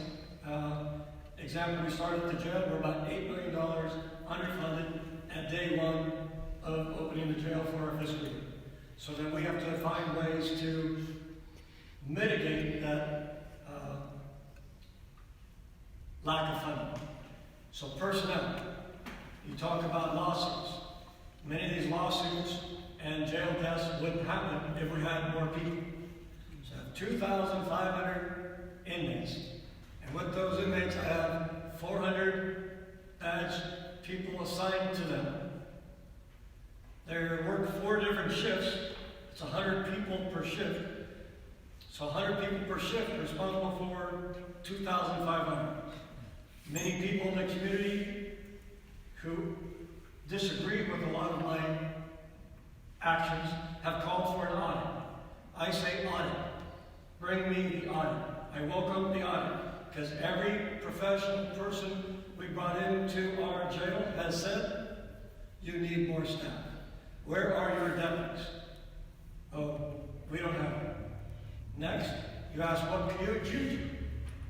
Example, we started at the jail, we're about $8 million underfunded at day one of opening the jail for our fiscal year. So then we have to find ways to mitigate that lack of funding. So personnel, you talk about lawsuits. Many of these lawsuits and jail deaths wouldn't happen if we had more people. So 2,500 inmates. And with those inmates, I have 400 badged people assigned to them. They work 4 different shifts. It's 100 people per shift. So 100 people per shift are responsible for 2,500. Many people in the community who disagree with a lot of my actions have called for an audit. I say audit. Bring me the audit. I welcome the audit because every professional person we brought into our jail has said, you need more staff. Where are your deputies? Oh, we don't have them. Next, you ask, what can you do?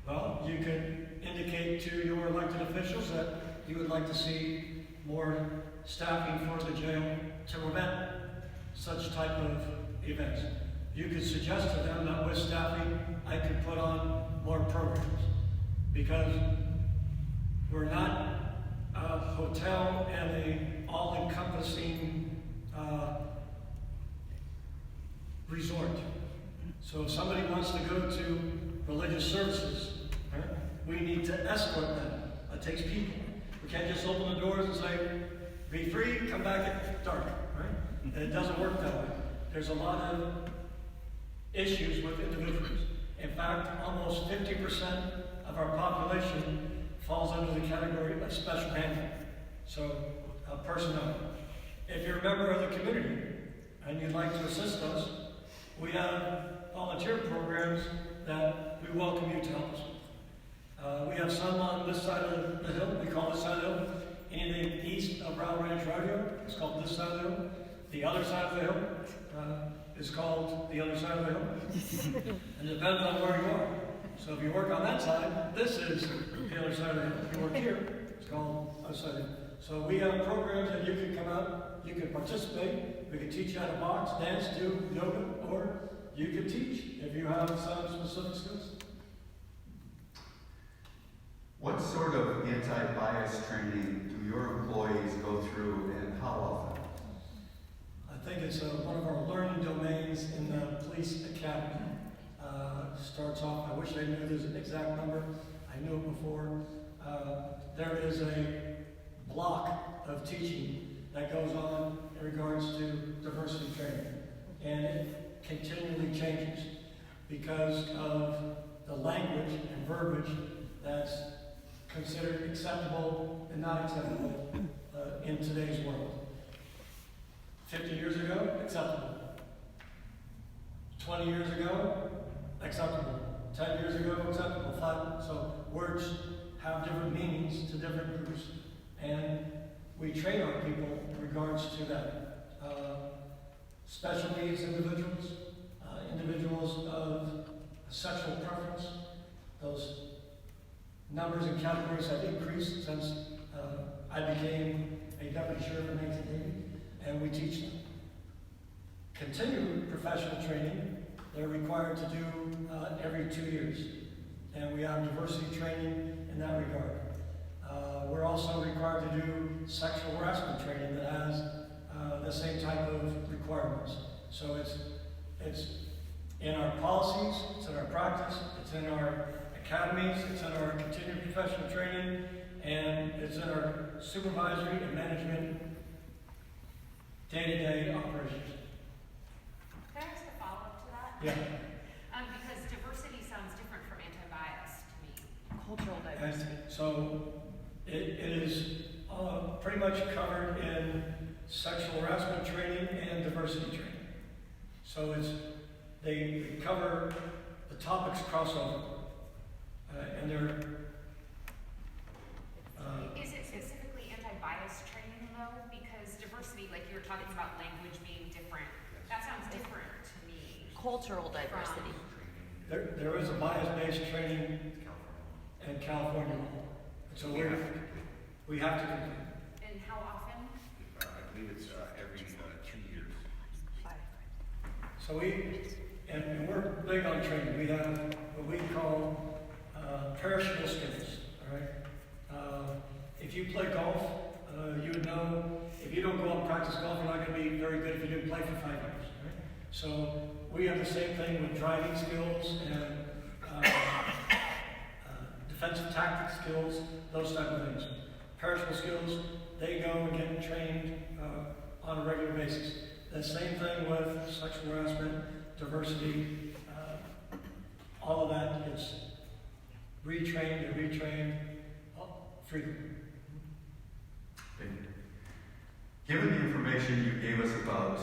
Well, you can indicate to your elected officials that you would like to see more staffing for the jail to prevent such type of events. You could suggest to them that with staffing, I could put on more programs because we're not a hotel and a all-encompassing resort. So if somebody wants to go to religious services, right, we need to escort them. It takes people. We can't just open the doors and say, be free, come back at dark. Right? And it doesn't work that way. There's a lot of issues with individuals. In fact, almost 50% of our population falls under the category of special handling. So, personnel. If you're a member of the community and you'd like to assist us, we have volunteer programs that we welcome you to help us with. We have some on this side of the hill. We call this side of the hill. Anything east of Round Ranch Rodeo is called this side of the hill. The other side of the hill is called the other side of the hill. And it depends on where you are. So if you work on that side, this is the other side of the hill. If you work here, it's called the other side of the hill. So we have programs that you can come out, you can participate. We can teach you how to box, dance, do yoga, or you can teach if you have some specific skills. What sort of anti-bias training do your employees go through and how often? I think it's one of our learning domains in the police academy. Starts off, I wish I knew this exact number. I knew it before. There is a block of teaching that goes on in regards to diversity training. And it continually changes because of the language and verbiage that's considered acceptable and not acceptable in today's world. 50 years ago, acceptable. 20 years ago, acceptable. 10 years ago, acceptable. 5. So words have different meanings to different groups. And we train our people in regards to that. Special needs individuals, individuals of sexual preference, those numbers and categories have increased since I became a deputy sheriff in 1980, and we teach them. Continued professional training, they're required to do every 2 years, and we have diversity training in that regard. We're also required to do sexual harassment training that has the same type of requirements. So it's in our policies, it's in our practice, it's in our academies, it's in our continued professional training, and it's in our supervisory and management day-to-day operations. Can I ask a follow-up to that? Yeah. Because diversity sounds different from anti-bias to me. Cultural And diversity. so it is pretty much covered in sexual harassment training and diversity training. So they cover the topics crossover, and they're. Is it specifically anti-bias training though? Because diversity, like you were talking about language being different, that sounds different to me. cultural diversity. There is a bias-based training in California law. So we have to complete. And how often? I believe it's every 2 years. So and we're big on training. We have what we call perishable skills, all right? If you play golf, you would know if you don't go out and practice golf, you're not going to be very good if you didn't play for 5 years, right? So we have the same thing with driving skills and defensive tactics skills, those type of things. Perishable skills, they go and get trained on a regular basis. The same thing with sexual harassment, diversity, all of that gets retrained and retrained frequently. Thank you. Given the information you gave us about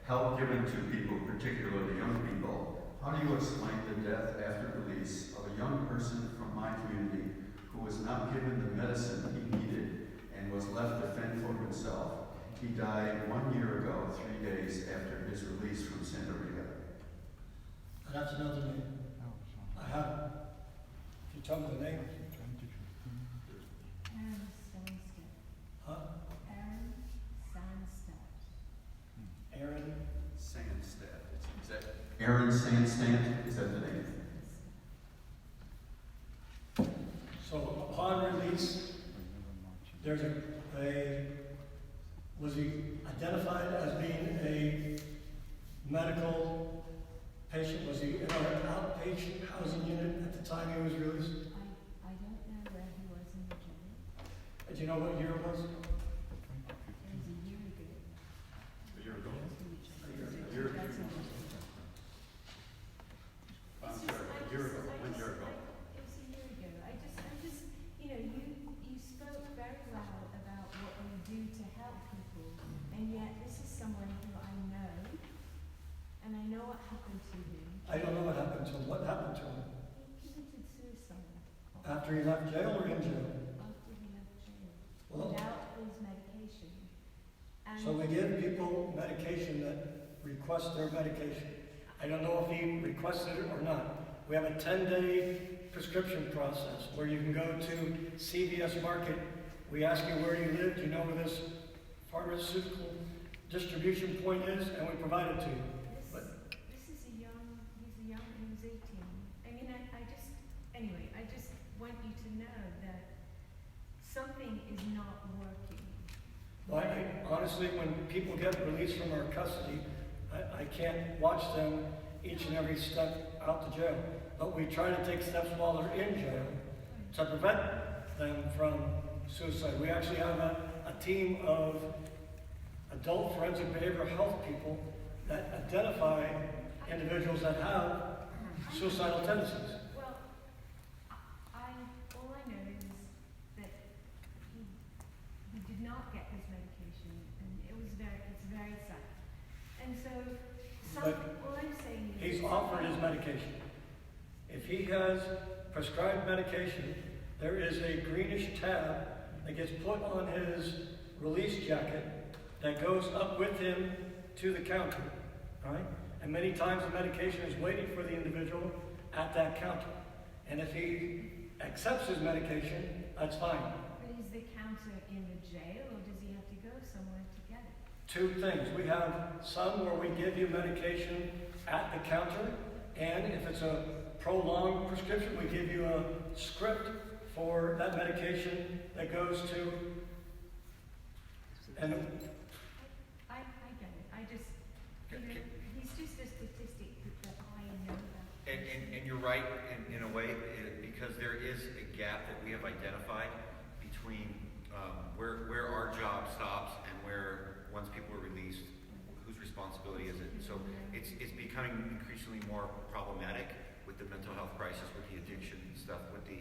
help given to people, particularly young people, how do you explain the death after release of a young person from my community who was not given the medicine he needed and was left to fend for himself? He died 1 year ago, 3 days after his release from Santa Rita. And that's another name. I have it. If you tell me the name. Ahern Sandstedt. Huh? Ahern Sandstedt. Aaron. Sandstedt. Is that Aaron Sandstedt, is that the name? So upon release, there's was he identified as being a medical patient? Was he in our outpatient housing unit at the time he was released? I don't know where he was in the jail. Do you know what year it was? It was a year ago. a year ago? A year ago. I'm sorry, a year ago, 1 year ago. It was a year ago. I just, you spoke very well about what you do to help people, and yet this is someone who I know, and I know what happened to him. I don't know what happened to him. What happened to him? He committed suicide After he left jail or in jail? after he left jail, Well, without his medication. And so we give people medication that request their medication. I don't know if he requested it or not. We have a 10-day prescription process where you can go to CVS Market. We ask you where you live, do you know where this pharmaceutical distribution point is, and we provide it to you. This is he was 18. I mean, I just want you to know that something is not working. Well, honestly, when people get released from our custody, I can't watch them each and every step out to jail. But we try to take steps while they're in jail to prevent them from suicide. We actually have a team of adult forensic behavioral health people that identify individuals that have suicidal tendencies. Well, all I know is that he did not get his medication, and it's very sad. And so, all I'm saying is He's offered his medication. If he has prescribed medication, there is a greenish tab that gets put on his release jacket that goes up with him to the counter, right? And many times the medication is waiting for the individual at that counter. And if he accepts his medication, that's fine. But is the counter in the jail, or does he have to go somewhere to get it? Two things. We have some where we give you medication at the counter, and if it's a prolonged prescription, we give you a script for that medication that goes to, and I get it. I just, he's just a statistic that I know about. And you're right in a way, because there is a gap that we have identified between where our job stops and where, once people are released, whose responsibility is it? So it's becoming increasingly more problematic with the mental health crisis, with the addiction stuff, with the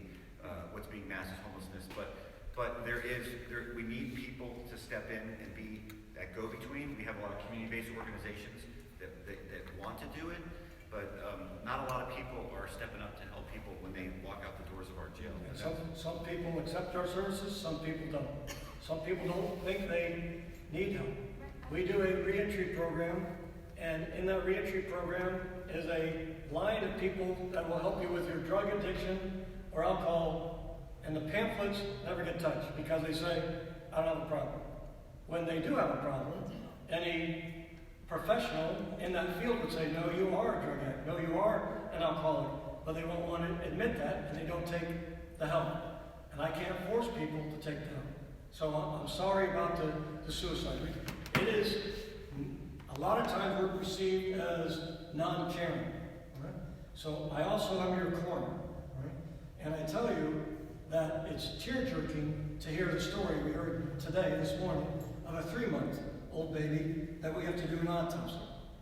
what's being mass homelessness. But we need people to step in and be that go-between. We have a lot of community-based organizations that want to do it, but not a lot of people are stepping up to help people when they walk out the doors of our jail. and some people accept our services, some people don't. Some people don't think they need help. We do a reentry program, And in that reentry program is a line of people that will help you with your drug addiction or alcohol. And the pamphlets never get touched because they say, I don't have a problem. When they do have a problem, any professional in that field would say, no, you are a drug addict, no, you are an alcoholic. But they won't want to admit that, and they don't take the help. And I can't force people to take the help. So I'm sorry about the suicide rate. It is, a lot of times we're perceived as non-caring. Right? So I also am your corner. Right? And I tell you that it's tear-jerking to hear the story we heard today, this morning, of a 3-month-old baby that we have to do an autopsy,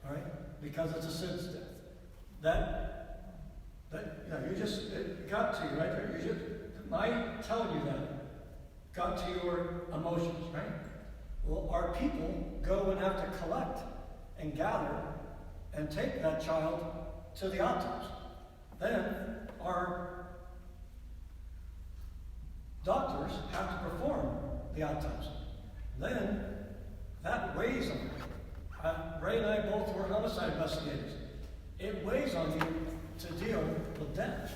right? Because it's a SIDS death. It got to you, right? My telling you that got to your emotions, right? Well, our people go and have to collect and gather and take that child to the autopsy. Then our doctors have to perform the autopsy. Then that weighs on you. Ray and I both were homicide investigators. It weighs on you to deal with death.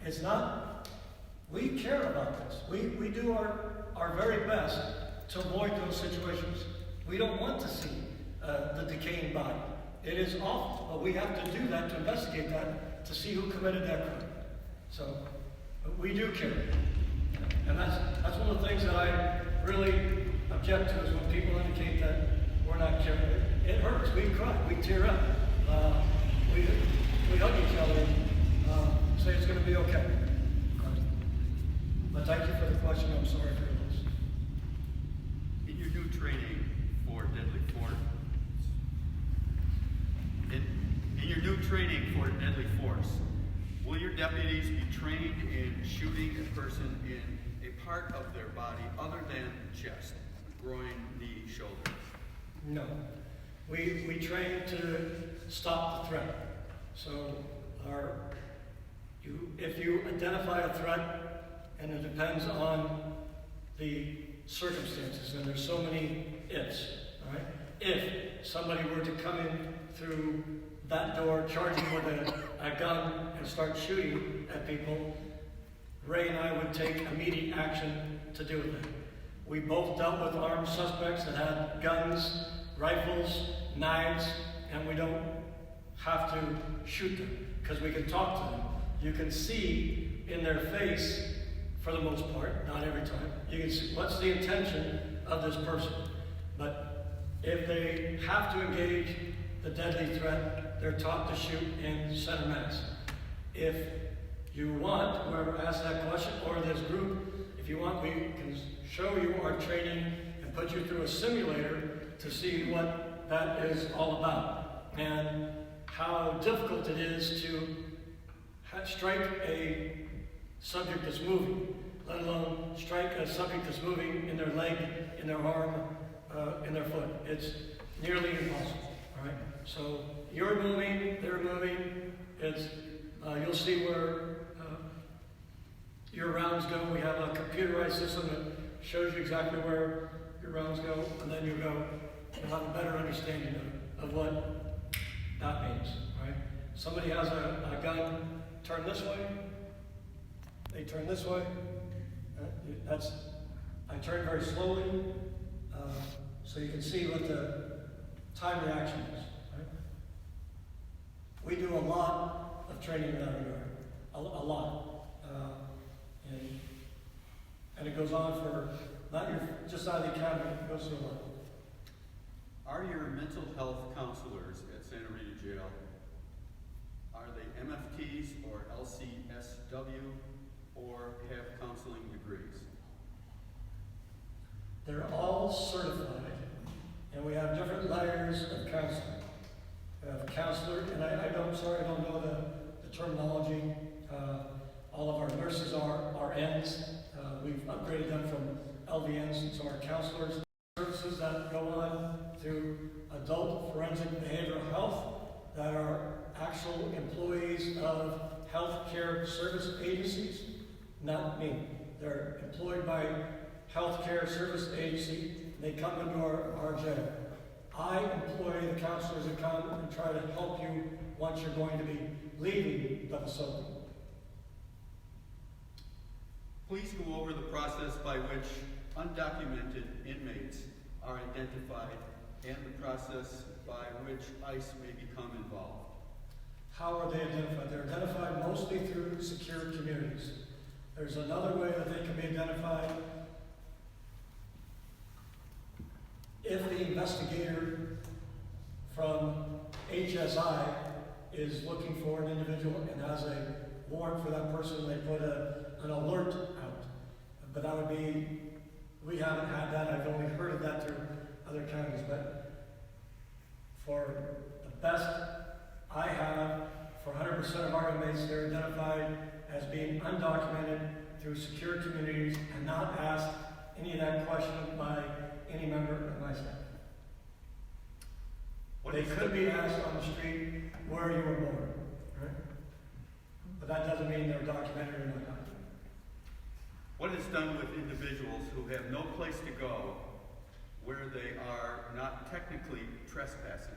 It's not, we care about this. We do our very best to avoid those situations. We don't want to see the decaying body. It is awful, but we have to do that to investigate that to see who committed that crime. So we do care. And that's one of the things that I really object to is when people indicate that we're not caring. It hurts. We cry. We tear up. We hug each other and say it's going to be okay. But thank you for the question. I'm sorry for your loss. In your new training for deadly force, in your new training for deadly force, will your deputies be trained in shooting a person in a part of their body other than chest, groin, knee, shoulder? No. We train to stop the threat. So if you identify a threat, and it depends on the circumstances, and there's so many ifs, all right? If somebody were to come in through that door, charging with a gun and start shooting at people, Ray and I would take immediate action to do with it. We both dealt with armed suspects that had guns, rifles, knives, and we don't have to shoot them because we can talk to them. You can see in their face, for the most part, not every time, you can see what's the intention of this person. But if they have to engage the deadly threat, they're taught to shoot in center mass. If you want, whoever asked that question, or this group, if you want, we can show you our training and put you through a simulator to see what that is all about and how difficult it is to strike a subject that's moving, let alone strike a subject that's moving in their leg, in their arm, in their foot. It's nearly impossible, all right? So you're moving, they're moving. It's, you'll see where your rounds go. We have a computerized system that shows you exactly where your rounds go, and then you'll have a better understanding of what that means, right? Somebody has a gun, turn this way, they turn this way. I turn very slowly, so you can see what the time reaction is, right? We do a lot of training in that regard, a lot. And it goes on for, just out of the academy, it goes through a lot. Are your mental health counselors at Santa Rita Jail, are they MFTs or LCSW or have counseling degrees? They're all certified, and we have different layers of counseling. We have a counselor, and I don't know the terminology. All of our nurses are RNs. We've upgraded them from LVNs, so our counselors, services that go on through adult forensic behavioral health that are actual employees of healthcare service agencies, not me. They're employed by healthcare service agency. They come into our jail. I employ the counselors that come and try to help you once you're going to be leaving the facility. Please go over the process by which undocumented inmates are identified and the process by which ICE may become involved. How are they identified? They're identified mostly through secure communities. There's another way that they can be identified. If the investigator from HSI is looking for an individual and has a warrant for that person, they put an alert out. But that would be, we haven't had that. I've only heard of that through other counties. But for the best I have, for 100% of our inmates, they're identified as being undocumented through secure communities and not asked any of that question by any member of my staff. They could be asked on the street where you were born, right? But that doesn't mean they're documented or not documented. What is done with individuals who have no place to go where they are not technically trespassing?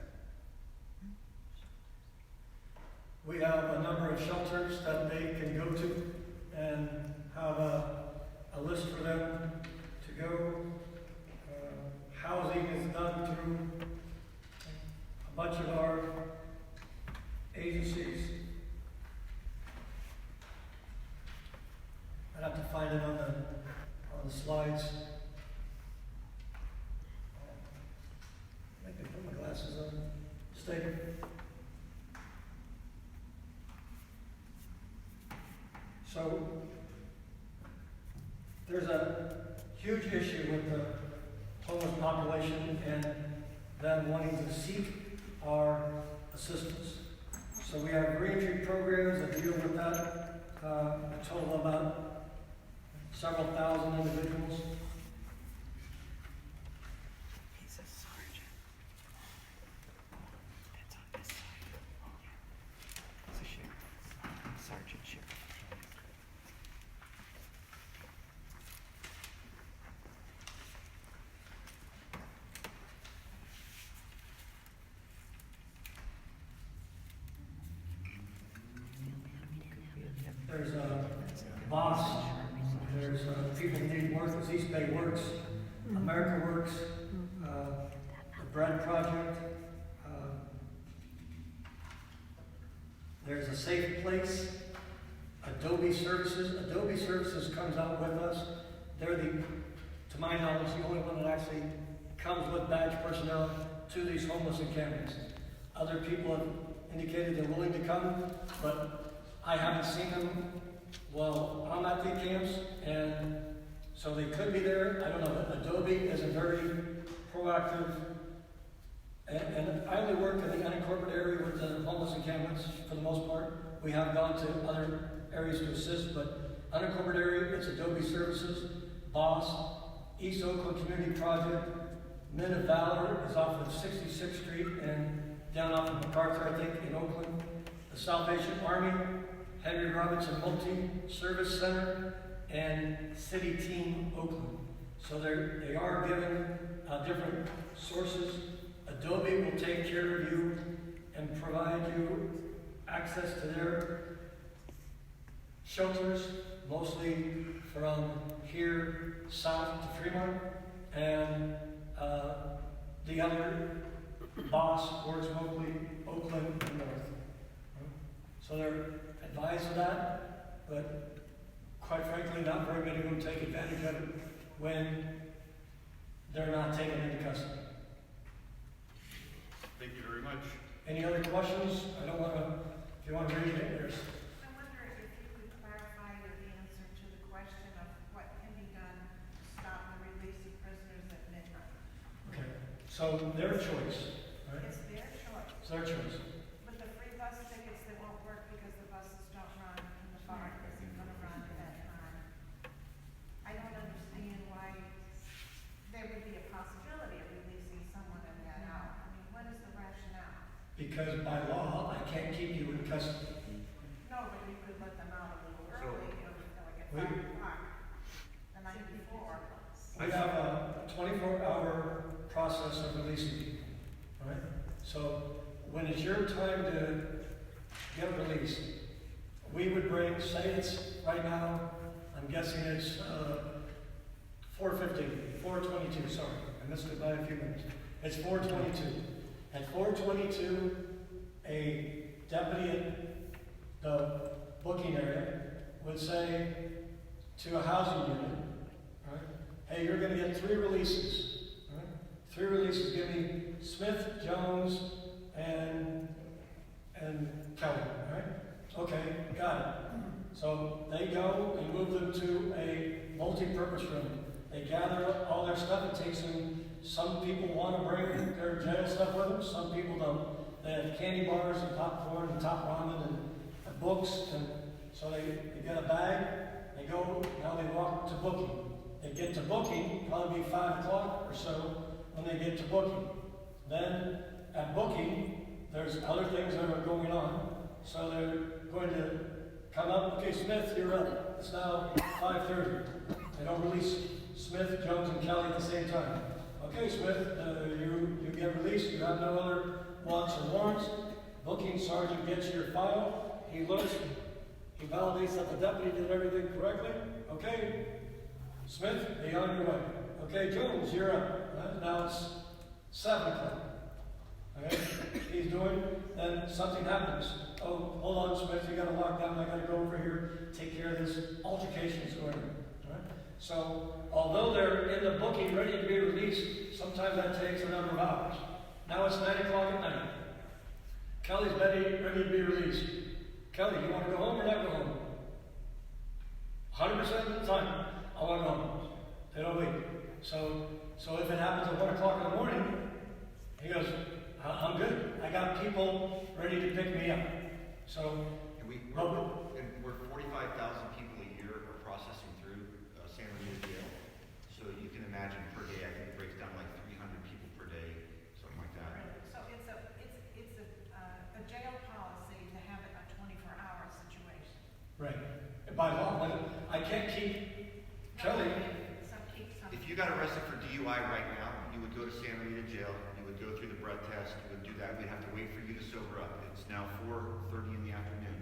We have a number of shelters that they can go to and have a list for them to go. Housing is done through a bunch of our agencies. I'd have to find it on the slides. I can put my glasses on. Stay. So there's a huge issue with the homeless population and them wanting to seek our assistance. So we have reentry programs that deal with that, a total of about several thousand individuals. He's a sergeant. That's on this side. Yeah. It's a sheriff. Sergeant Sheriff. There's a boss, there's people who need work, there's East Bay Works, America Works, the Bread Project, there's a Safe Place, Adobe Services. Adobe Services comes out with us. They're the, to my knowledge, the only one that actually comes with badge personnel to these homeless encampments. Other people have indicated they're willing to come, but I haven't seen them while I'm at the camps, and so they could be there. I don't know. But Adobe is a very proactive, and I only work in the unincorporated area with the homeless encampments for the most part. We have gone to other areas to assist, but unincorporated area, it's Adobe Services, BOSS, East Oakland Community Project, Men of Valor is off of 66th Street and down off of MacArthur, I think, in Oakland. The Salvation Army, Henry Robinson Multi-Service Center, and City Team Oakland. So they are given different sources. Adobe will take care of you and provide you access to their shelters, mostly from here south to Fremont, and the other boss works mostly Oakland and north. So they're advised of that, but quite frankly, not very many of them take advantage of it when they're not taken into custody. Thank you very much. Any other questions? I don't want to, if you want to read it, there's. I wonder if you could clarify your answer to the question of what can be done to stop the release of prisoners at midnight. Okay, so their choice, right? It's their choice. It's their choice. But the free bus tickets, they won't work because the buses don't run and the bar isn't going to run at that time. I don't understand why there would be a possibility of releasing someone at that hour. I mean, what is the rationale? Because by law, I can't keep you in custody. No, but you could let them out a little early, you know, like at 5 o'clock the night before. We have a 24-hour process of releasing people. So when it's your time to get released, we would bring, say it's right now, I'm guessing it's 4:22, sorry. I missed it by a few minutes. It's 4:22. At 4:22, a deputy at the booking area would say to a housing unit, right, hey, you're going to get 3 releases. Right? 3 releases. Give me Smith, Jones, and Kelly. Right? Okay, got it. So they go and move them to a multi-purpose room. They gather up all their stuff. It takes them. Some people want to bring their jail stuff with them. Some people don't. They have candy bars and popcorn and top ramen and books, and so they get a bag. They go. Now they walk to booking. They get to booking. Probably be 5 o'clock or so when they get to booking. Then at booking, there's other things that are going on. So they're going to come up. Okay, Smith, you're up. It's now 5:30. They don't release Smith, Jones, and Kelly at the same time. Okay, Smith, you get released. You have no other wants or warrants. Booking sergeant gets your file. He looks. He validates that the deputy did everything correctly. Okay, Smith, be on your way. Okay, Jones, you're up. Now it's 7 o'clock. Okay, he's doing. Then something happens. Oh, hold on, Smith, you got to lock down. I got to go over here, take care of this altercation that's going on. Right? So, although they're in the booking ready to be released, sometimes that takes a number of hours. Now it's 9 o'clock at night. Kelly's ready to be released. Kelly, you want to go home or not go home? 100% of the time, I want to go home. They don't wait. So if it happens at 1 o'clock in the morning, he goes, I'm good. I got people ready to pick me up. So, And we're 45,000 people a year are processing through San Luis Jail. So you can imagine per day, I think it breaks down like 300 people per day, something like that. Right. So it's a jail policy to have it a 24-hour situation. right. By law, I can't keep Kelly. If you got arrested for DUI right now, you would go to San Luis Jail, you would go through the breath test, you would do that. We'd have to wait for you to sober up. It's now 4:30 in the afternoon.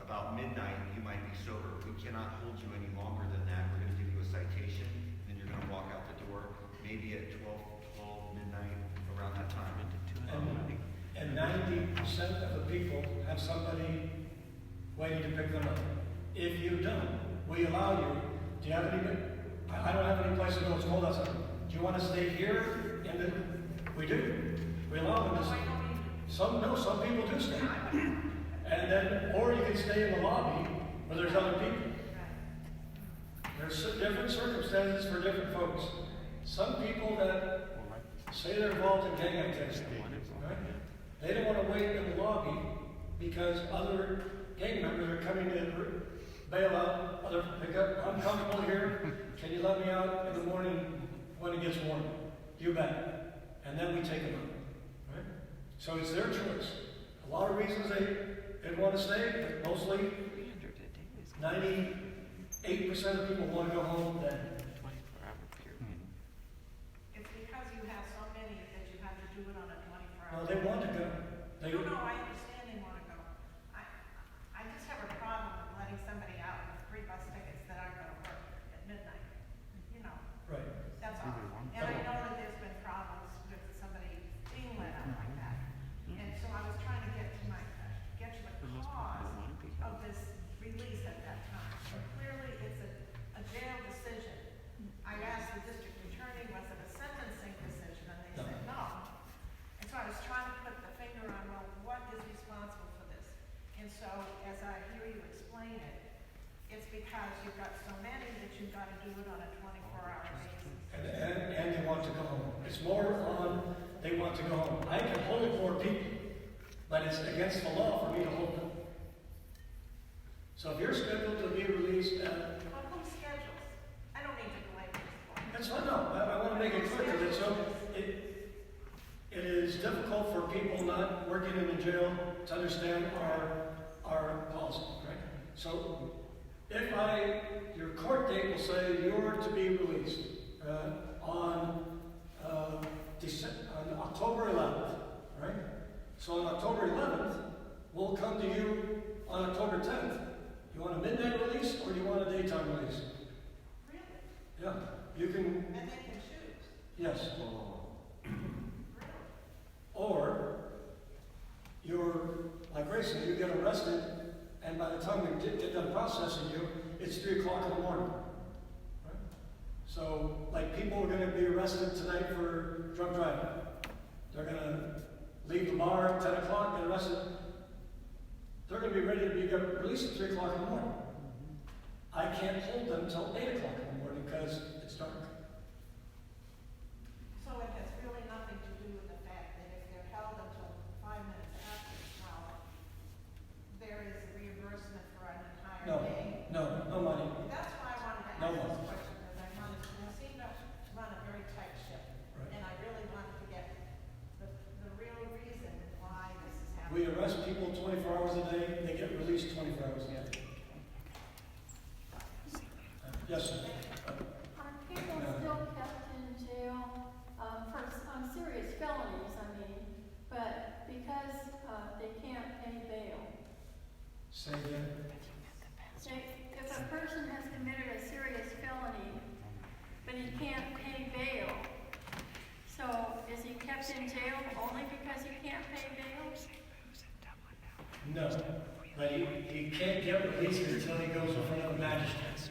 About midnight, you might be sober. We cannot hold you any longer than that. We're going to give you a citation, and then you're going to walk out the door, maybe at 12 midnight, around that time. And 90% of the people have somebody waiting to pick them up. If you don't, we allow you. Do you have any? I don't have any place to go. It's cold outside. Do you want to stay here? We do. We allow them to stay. Some people do stay. And then, or you can stay in the lobby where there's other people. There's different circumstances for different folks. Some people that say they're involved in gang activity, right? They don't want to wait in the lobby because other gang members are coming to bail out, other pick up. I'm comfortable here. Can you let me out in the morning when it gets warm? You bet. And then we take them out. Right? So it's their choice. A lot of reasons they want to stay, but mostly 98% of people want to go home then. It's because you have so many that you have to do it on a 24-hour. Well, they want to go. No, I understand they want to go. I just have a problem with letting somebody out with 3 bus tickets that aren't going to work at midnight. You know, Right. that's all. And I know that there's been problems with somebody being let out like that. And so I was trying to get to the cause of this release at that time. Clearly, it's a jail decision. I asked the district attorney, was it a sentencing decision? And they said no. And so I was trying to put the finger on, well, what is responsible for this? And so as I hear you explain it, it's because you've got so many that you've got to do it on a 24-hour basis. And they want to go home. It's more on they want to go home. I can hold more people, but it's against the law for me to hold them. So if you're scheduled to be released at... Well, who schedules? I don't need to belabor this point. That's fine, no. I want to make it clear that so it is difficult for people not working in the jail to understand our policy, right? So if your court date will say you're to be released on October 11th, right? So on October 11th, we'll come to you on October 10th. You want a midnight release or do you want a daytime release? Really? Yeah, you can, And they can choose? yes. Really? Or you're, like Grayson, you get arrested, and by the time we get done processing you, it's 3 o'clock in the morning. Right? So, like, people are going to be arrested tonight for drunk driving. They're going to leave the bar at 10 o'clock, get arrested. They're going to be ready to be released at 3 o'clock in the morning. I can't hold them until 8 o'clock in the morning because it's dark. So it has really nothing to do with the fact that if they're held until 5 minutes after the hour, there is a reimbursement for an entire No, day? no money. That's why I wanted to No ask one. this question, because I wanted to, we seem to run a very tight ship. Right. And I really wanted to get the real reason why this is happening. We arrest people 24 hours a day, they get released 24 hours a day. Yes, sir. Are people still kept in jail on serious felonies, I mean, but because they can't pay bail? Say again. If a person has committed a serious felony, but he can't pay bail, so is he kept in jail only because he can't pay bail? No, but he can't get released until he goes in front of a magistrate.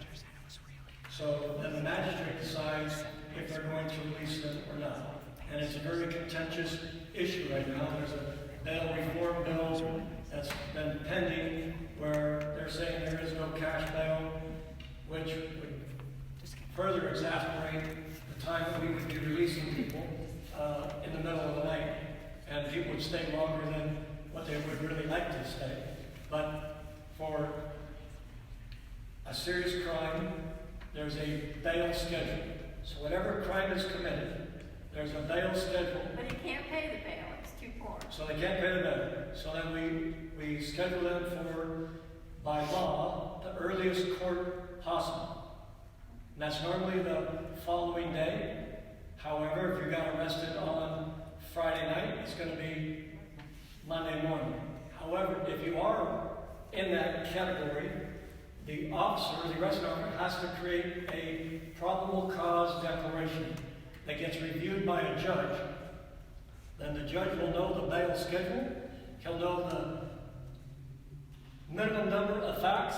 So then the magistrate decides if they're going to release him or not. And it's a very contentious issue right now. There's a bail reform bill that's been pending where they're saying there is no cash bail, which would further exasperate the time that we would be releasing people in the middle of the night. And people would stay longer than what they would really like to stay. But for a serious crime, there's a bail schedule. So whatever crime is committed, there's a bail schedule. But he can't pay the bail, it's too poor. So they can't pay the bail. So then we schedule them for, by law, the earliest court possible. And that's normally the following day. However, if you got arrested on Friday night, it's going to be Monday morning. However, if you are in that category, the officer, the arresting officer, has to create a probable cause declaration that gets reviewed by a judge. Then the judge will know the bail schedule. He'll know the minimum number of facts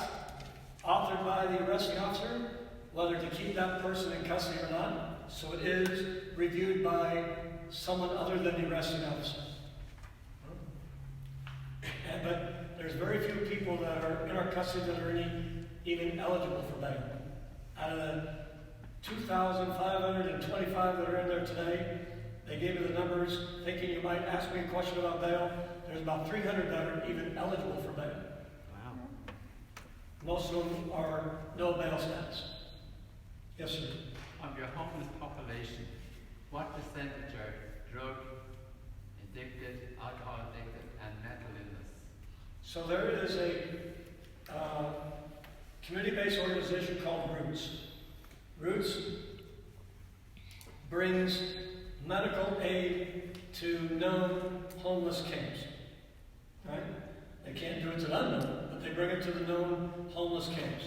authored by the arresting officer, whether to keep that person in custody or not. So it is reviewed by someone other than the arresting officer. But there's very few people that are in our custody that are even eligible for bail. Out of the 2,525 that are in there today, they gave me the numbers thinking you might ask me a question about bail. There's about 300 that are even eligible for bail. Wow. Most of them are no bail status. Yes, sir. Of your homeless population, what percentage are drug addicted, alcohol addicted, and mental illness? So there is a community-based organization called Roots. Roots brings medical aid to known homeless camps. Right? They can't do it to the unknown, but they bring it to the known homeless camps.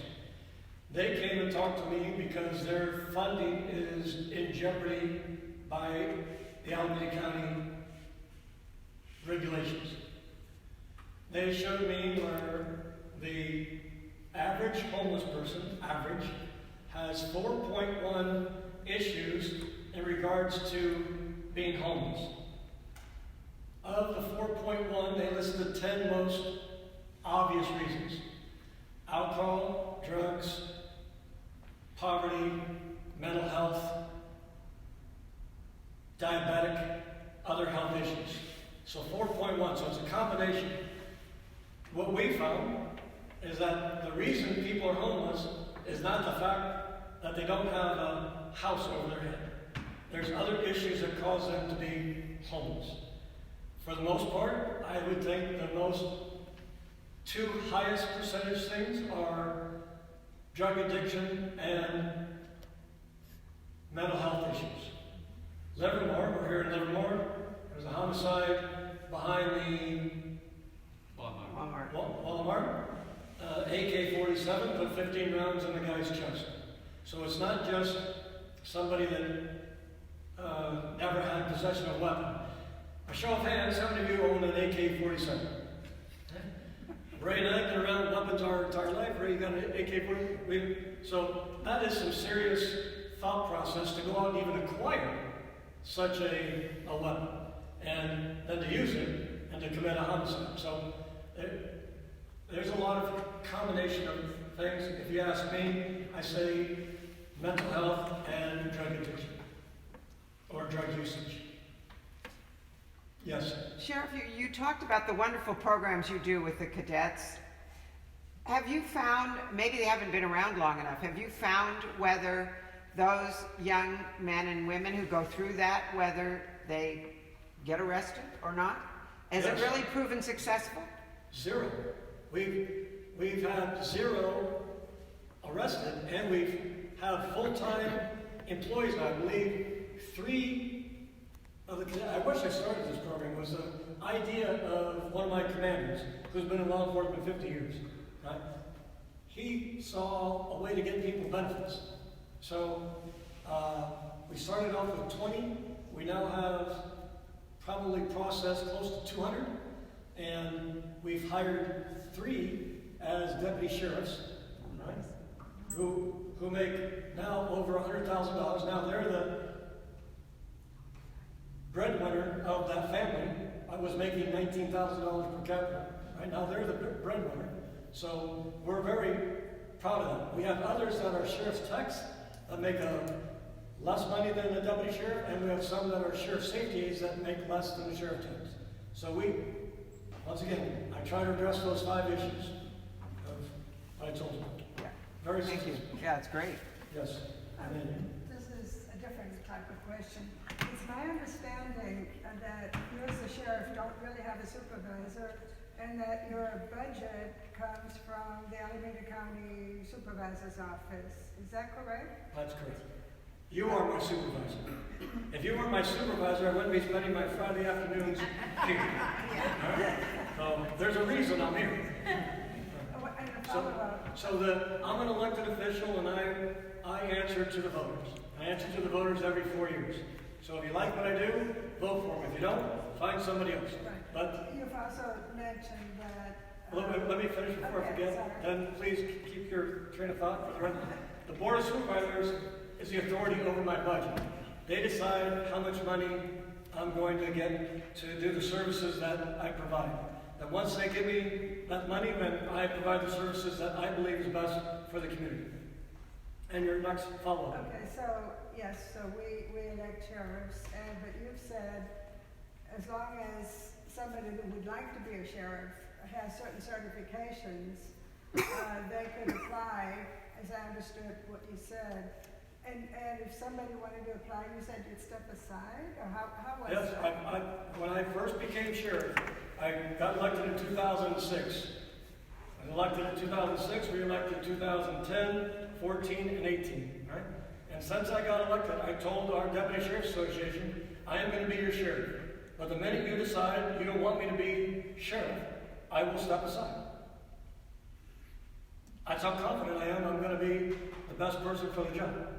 They came and talked to me because their funding is in jeopardy by the Alameda County regulations. They showed me where the average homeless person, has 4.1 issues in regards to being homeless. Of the 4.1, they listed 10 most obvious reasons: alcohol, drugs, poverty, mental health, diabetic, other health issues. So 4.1, so it's a combination. What we found is that the reason people are homeless is not the fact that they don't have a house over their head. There's other issues that cause them to be homeless. For the most part, I would think the two highest percentage things are drug addiction and mental health issues. Livermore, we're here in Livermore, there's a homicide behind the Walmart. Walmart, AK-47, put 15 rounds in the guy's chest. So it's not just somebody that never had possession of a weapon. A show of hands, how many of you own an AK-47? Ray and I have been around weapons our entire life. Ray, you got an AK-47? So that is some serious thought process to go out and even acquire such a weapon, and then to use it and to commit a homicide. So there's a lot of combination of things. If you ask me, I say mental health and drug addiction or drug usage. Yes. Sheriff, you talked about the wonderful programs you do with the cadets. Have you found, maybe they haven't been around long enough, have you found whether those young men and women who go through that, whether they get arrested or not? Has it really proven successful? Zero. We've had 0 arrested, and we've had full-time employees. I believe 3 of the, I wish I started this program. It was an idea of one of my commanders who's been in law enforcement 50 years. Right? He saw a way to get people benefits. So we started off with 20. We now have probably processed close to 200. And we've hired 3 as deputy sheriffs, right? Who make now over $100,000. Now they're the breadwinner of that family. I was making $19,000 per capita. Right now they're the breadwinner. So we're very proud of that. We have others that are sheriff's techs that make less money than the deputy sheriff, and we have some that are sheriff safety aides that make less than the sheriff techs. So once again, I try to address those 5 issues of what I told you. Yeah. Very Thank you. successful. Yeah, it's great. Yes. This is a different type of question. It's my understanding that you as the sheriff don't really have a supervisor, and that your budget comes from the Alameda County Supervisor's Office. Is that correct? That's correct. You are my supervisor. If you weren't my supervisor, I wouldn't be spending my Friday afternoons here. All right? So there's a reason I'm here. And a follow-up. So I'm an elected official, and I answer to the voters. I answer to the voters every 4 years. So if you like what I do, vote for me. If you don't, find somebody else. Right. But you've also mentioned that. let me finish before I forget. Sorry. Then please keep your train of thought for the rest. The Board of Supervisors is the authority over my budget. They decide how much money I'm going to get to do the services that I provide. And once they give me that money, then I provide the services that I believe is best for the community. And your next follow-up. Okay, so yes, so we elect sheriffs, but you've said as long as somebody who would like to be a sheriff has certain certifications, they could apply, as I understood what you said. And if somebody wanted to apply, you said you'd step aside, or how was Yes, that? when I first became sheriff, I got elected in 2006. I was elected in 2006, re-elected in 2010, 14, and 18, right? And since I got elected, I told our Deputy Sheriff's Association, I am going to be your sheriff. But the minute you decide you don't want me to be sheriff, I will step aside. That's how confident I am I'm going to be the best person for the job.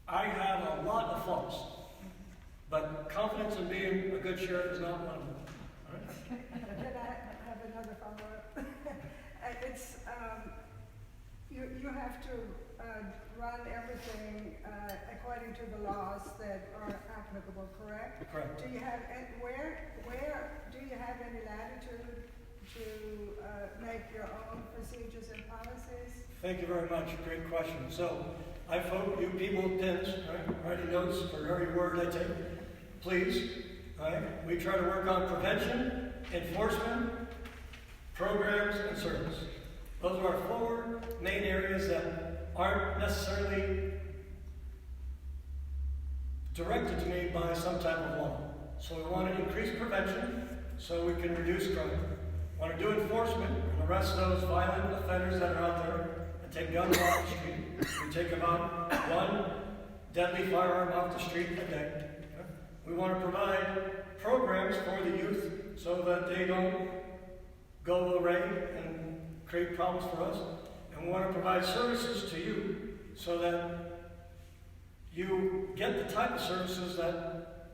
I have a lot of faults, but confidence in being a good sheriff is not one of them. All right? Can I have another follow-up? It's, you have to run everything according to the laws that are applicable, correct? Correct. Do you have, where do you have any latitude to make your own procedures and policies? Thank you very much. Great question. So, I hope you people with pens, right, writing notes for every word I take. Please, right? We try to work on prevention, enforcement, programs, and service. Those are our 4 main areas that aren't necessarily directed to me by some type of law. So we want to increase prevention so we can reduce crime. We want to do enforcement and arrest those violent offenders that are out there and take guns off the street. We take about 1 deadly firearm off the street a day. We want to provide programs for the youth so that they don't go away and create problems for us. And we want to provide services to you so that you get the type of services that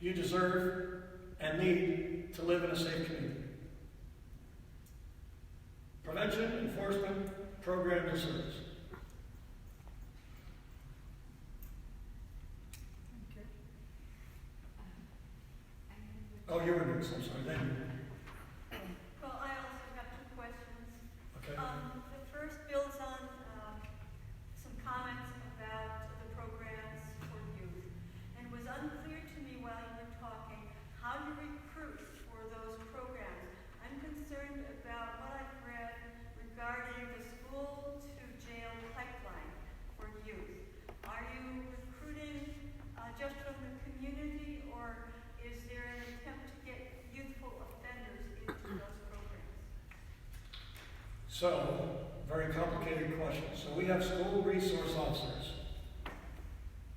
you deserve and need to live in a safe community. Prevention, enforcement, program, and service. Oh, you were next. I'm sorry. Thank you. Well, I also have two questions. Okay. The first builds on some comments about the programs for youth. And it was unclear to me while you were talking how you recruit for those programs. I'm concerned about what I've read regarding the school to jail pipeline for youth. Are you recruiting just from the community, or is there an attempt to get youthful offenders into those programs? So, very complicated question. So we have school resource officers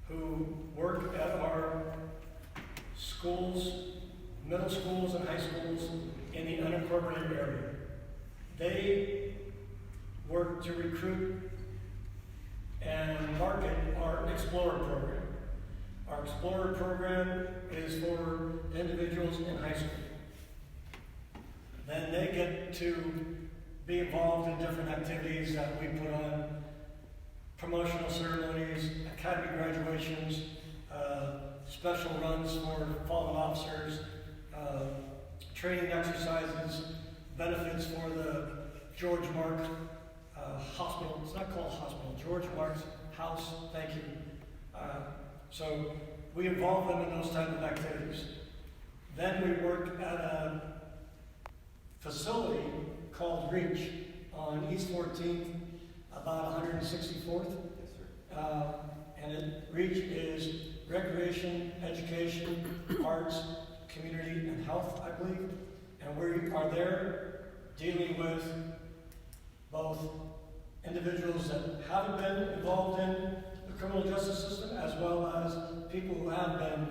who work at our schools, middle schools and high schools in the unincorporated area. They work to recruit and market our Explorer program. Our Explorer program is for individuals in high school. Then they get to be involved in different activities that we put on, promotional ceremonies, academy graduations, special runs for fallen officers, training exercises, benefits for the George Mark Hospital. It's not called hospital, George Mark's House. Thank you. So we involve them in those type of activities. Then we work at a facility called Reach on East 14th, about 164th. Yes, sir. Reach is recreation, education, arts, community, and health, I believe. And we are there dealing with both individuals that haven't been involved in the criminal justice system, as well as people who have been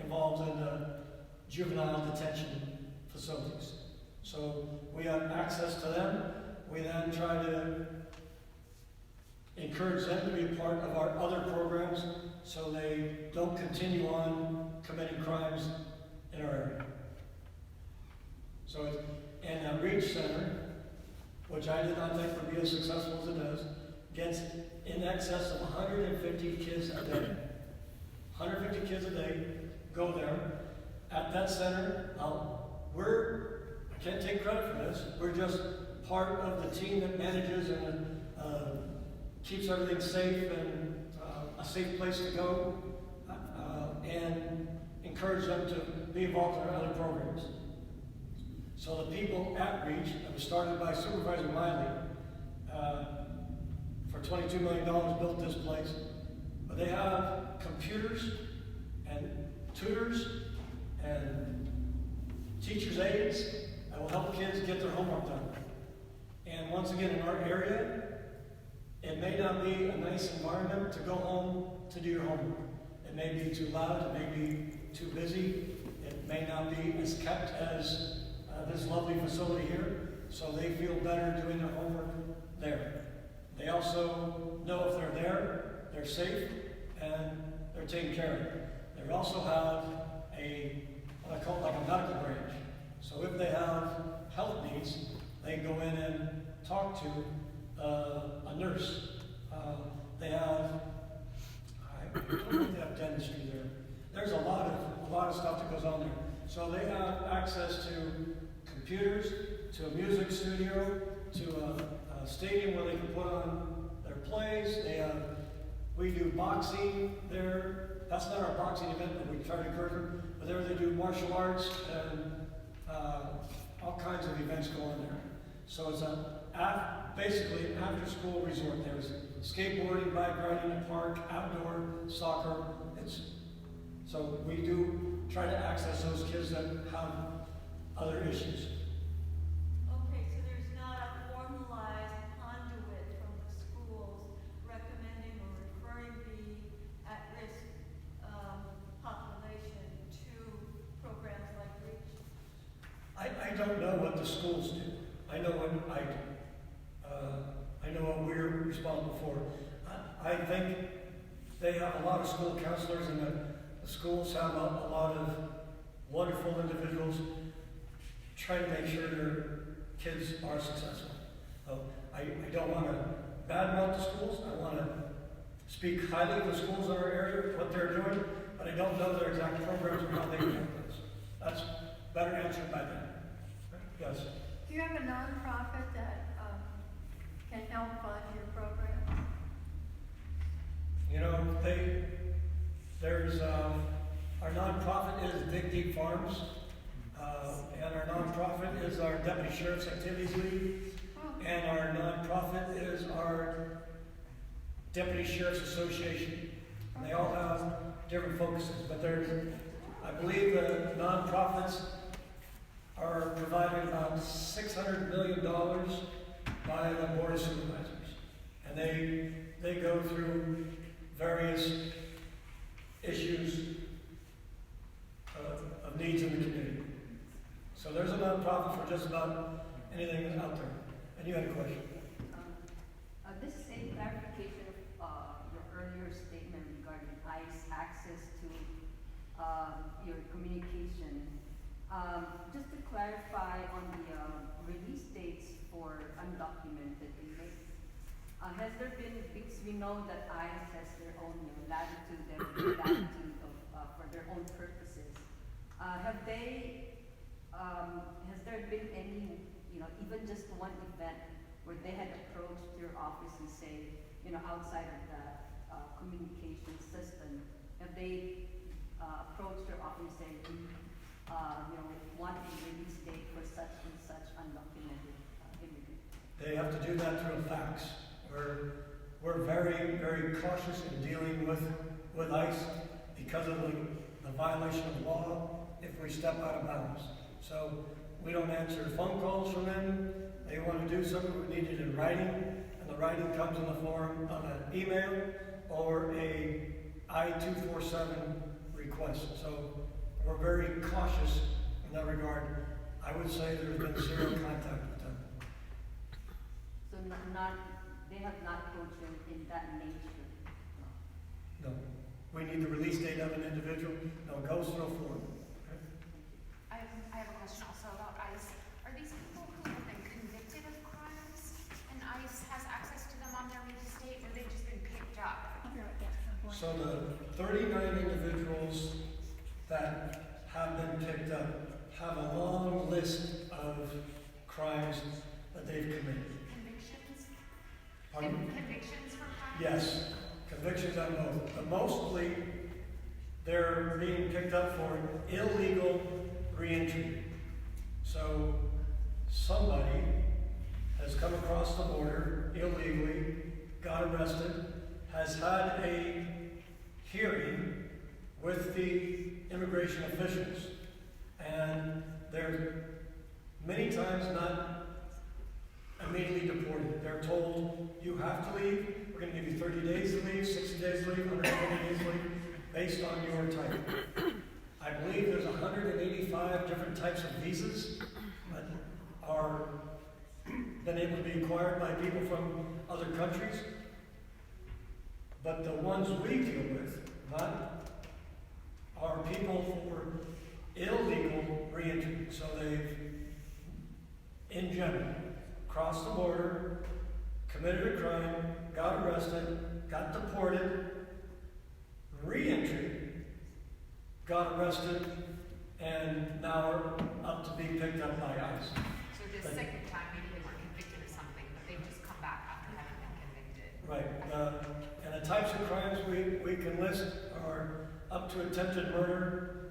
involved in the juvenile detention facilities. So we have access to them. We then try to encourage them to be a part of our other programs so they don't continue on committing crimes in our area. So it's, and the Reach Center, which I did not think would be as successful as it does, gets in excess of 150 kids a day. 150 kids a day go there. At that center, I can't take credit for this, we're just part of the team that manages and keeps everything safe and a safe place to go, and encourage them to be involved in our other programs. So the people at Reach, that was started by Supervisor Miley, for $22 million built this place. But they have computers and tutors and teachers' aides that will help kids get their homework done. And once again, in our area, it may not be a nice environment to go home to do your homework. It may be too loud, it may be too busy, it may not be as kept as this lovely facility here, so they feel better doing their homework there. They also know if they're there, they're safe, and they're taken care of. They also have what I call like a medical branch. So if they have health needs, they go in and talk to a nurse. They have, I don't know if they have dentistry there. There's a lot of stuff that goes on there. So they have access to computers, to a music studio, to a stadium where they can put on their plays. We do boxing there. That's not our boxing event, but we try to encourage them. But there they do martial arts and all kinds of events go on there. So it's basically an after-school resort. There's skateboarding, bike riding in the park, outdoor soccer. So we do try to access those kids that have other issues. Okay, so there's not a formalized conduit from the schools recommending or referring the at-risk population to programs schools do. I know what I do. I know what we're responsible for. I think they have a lot of school counselors, and the schools have a lot of wonderful individuals trying to make sure their kids are successful. I don't want to badmouth the schools. I want to speak highly of the schools in our area, what they're doing, but I don't know their exact programs and how they do this. That's better answered by them. Yes. Do you have a nonprofit that can help fund your program? You know, there's our nonprofit is Dig Deep Farms, and our nonprofit is our Deputy Sheriff's Activities League, and our nonprofit is our Deputy Sheriff's Association. And they all have different focuses, but I believe the nonprofits are providing about $600 million by the Board of Supervisors. And they go through various issues of needs in the community. So there's a nonprofit for just about anything out there. And you had a question? This is a clarification of your earlier statement regarding ICE access to your communication. Just to clarify on the release dates for undocumented inmates, has there been, because we know that ICE has their own latitude and latitude for their own purposes, has there been any, even just one event where they had approached your office and say, outside of the communication system, have they approached your office and say, want a release date for such and such undocumented immigrant? They have to do that through a fax. We're very, very cautious in dealing with ICE because of the violation of law if we step out of bounds. So we don't answer phone calls from them. They want to do something, we need it in writing, and the writing comes in the form of an email or a I-247 request. So we're very cautious in that regard. I would say there's been zero contact with them. So they have not approached you in that nature? No. We need the release date of an individual. No, it goes through a form. Okay? I have a question also about ICE. Are these people who have been convicted of crimes and ICE has access to them on their release date, or they've just been picked up? So the 39 individuals that have been picked up have a long list of crimes that they've committed. Convictions? Pardon? Convictions for crimes? Yes, convictions on both. But mostly, they're being picked up for illegal reentry. So somebody has come across the border illegally, got arrested, has had a hearing with the immigration officials, and they're many times not immediately deported. They're told, you have to leave, we're going to give you 30 days to leave, 60 days to leave, 120 days to leave, based on your type. I believe there's 185 different types of visas that are been able to be acquired by people from other countries. But the ones we deal with, are people for illegal reentry. So they've, in general, crossed the border, committed a crime, got arrested, got deported, reentry, got arrested, and now are up to be picked up by ICE. So the second time, maybe they weren't convicted of something, but they've just come back after having been convicted. Right. And the types of crimes we can list are up to attempted murder,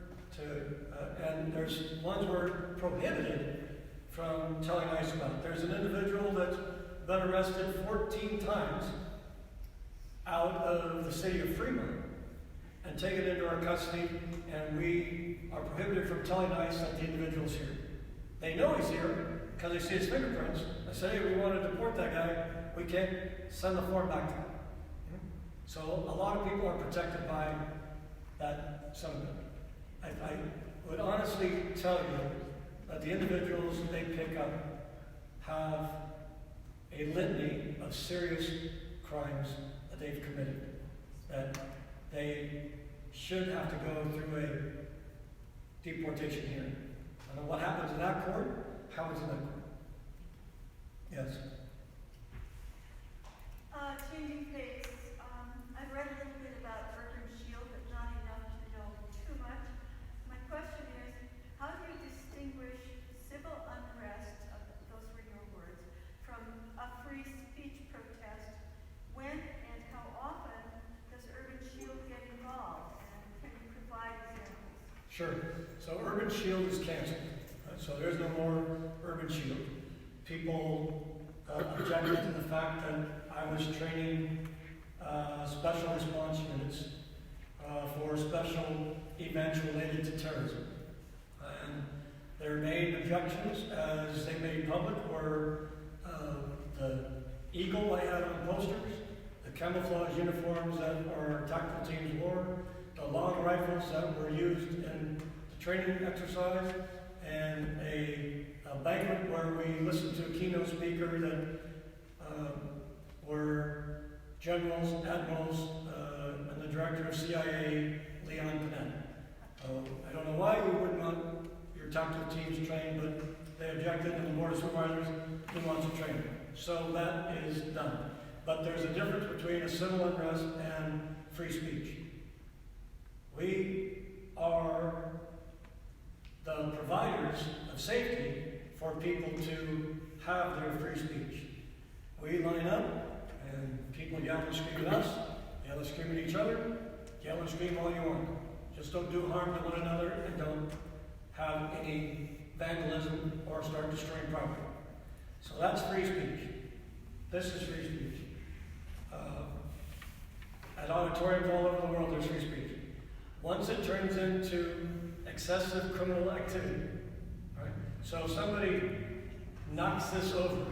and there's ones we're prohibited from telling ICE about. There's an individual that's been arrested 14 times out of the city of Fremont and taken into our custody, and we are prohibited from telling ICE that the individual's here. They know he's here because they see his fingerprints. They say, hey, we want to deport that guy. We can't send the form back to him. So a lot of people are protected by that sentiment. I would honestly tell you but the individuals they pick up have a litany of serious crimes that they've committed, that they should have to go through a deportation hearing. I don't know what happens in that court, happens in that court. Yes. Changing pace. I've read a little bit about Urban Shield, but not enough to know too much. My question is, how do you distinguish civil unrest, those were your words, from a free speech protest? When and how often does Urban Shield get involved? And can you provide examples? Sure. So Urban Shield is canceled. Right? So there's no more Urban Shield. People objected to the fact that I was training special response units for special events related to terrorism. And their main objections, as they made public, were the eagle I had on posters, the camouflage uniforms that our tactical teams wore, the long rifles that were used in the training exercise, and a banquet where we listened to a keynote speaker that were generals, admirals, and the director of CIA, Leon Panetta. I don't know why you wouldn't want your tactical teams trained, but they objected, and the board of supervisors didn't want to train them. So that is done. But there's a difference between a civil unrest and free speech. We are the providers of safety for people to have their free speech. We line up, and people yell and scream at us, yell and scream at each other, yell and scream all you want. Just don't do harm to one another, and don't have any vandalism or start destroying property. So that's free speech. This is free speech. At auditoriums all over the world, there's free speech. Once it turns into excessive criminal activity, right? So if somebody knocks this over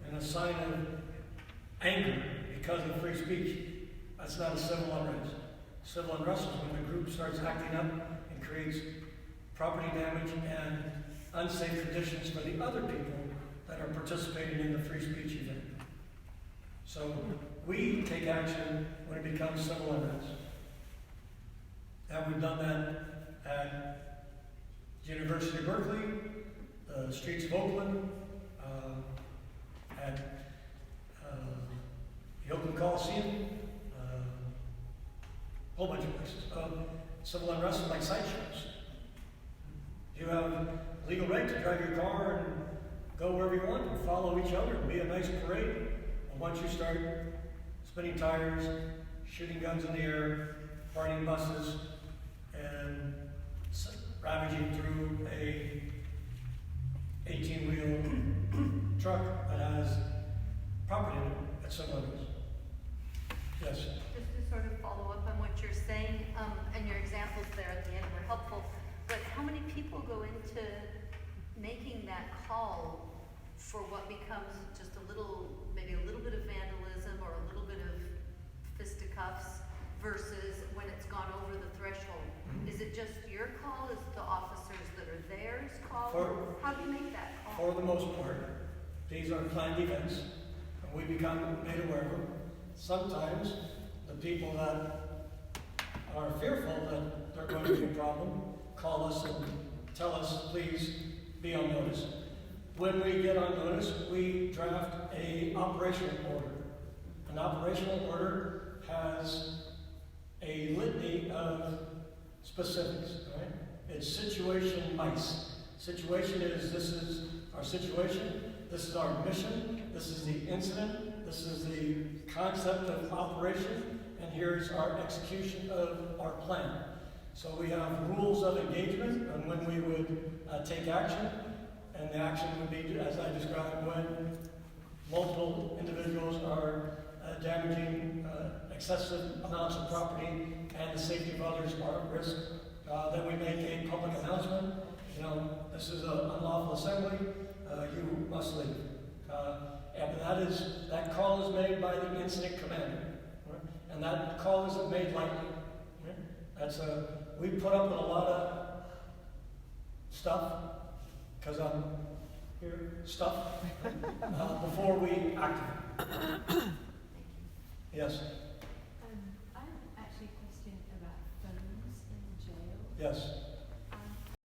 in a sign of anger because of free speech, that's not a civil unrest. Civil unrest is when the group starts acting up and creates property damage and unsafe conditions for the other people that are participating in the free speech event. So we take action when it becomes civil unrest. And we've done that at the University of Berkeley, the streets of Oakland, at the Oakland Coliseum, a whole bunch of places. Civil unrest is like sideshows. You have legal right to drive your car and go wherever you want and follow each other and be a nice parade. And once you start spinning tires, shooting guns in the air, burning buses, and ravaging through a 18-wheel truck that has property in it at some levels. Yes? Just to sort of follow up on what you're saying, and your examples there at the end were helpful, but how many people go into making that call for what becomes just a little, maybe a little bit of vandalism or a little bit of fisticuffs versus when it's gone over the threshold? Is it just your call? Is it the officers that are there's call? How do you make that call? For the most part, these are planned events, and we become made aware of them. Sometimes the people that are fearful that they're going to be a problem call us and tell us, please be on notice. When we get on notice, we draft an operational order. An operational order has a litany of specifics, right? It's situation mice. Situation is, this is our situation, this is our mission, this is the incident, this is the concept of operation, and here's our execution of our plan. So we have rules of engagement on when we would take action, and the action would be, as I described, when multiple individuals are damaging excessive amounts of property and the safety of others are at risk. Then we make a public announcement. You know, this is an unlawful assembly. You must leave. And that call is made by the incident commander, right? And that call isn't made lightly. Right? We put up with a lot of stuff because I'm here, stuff, before we activate. Yes, I have actually a question about phones in jail. yes.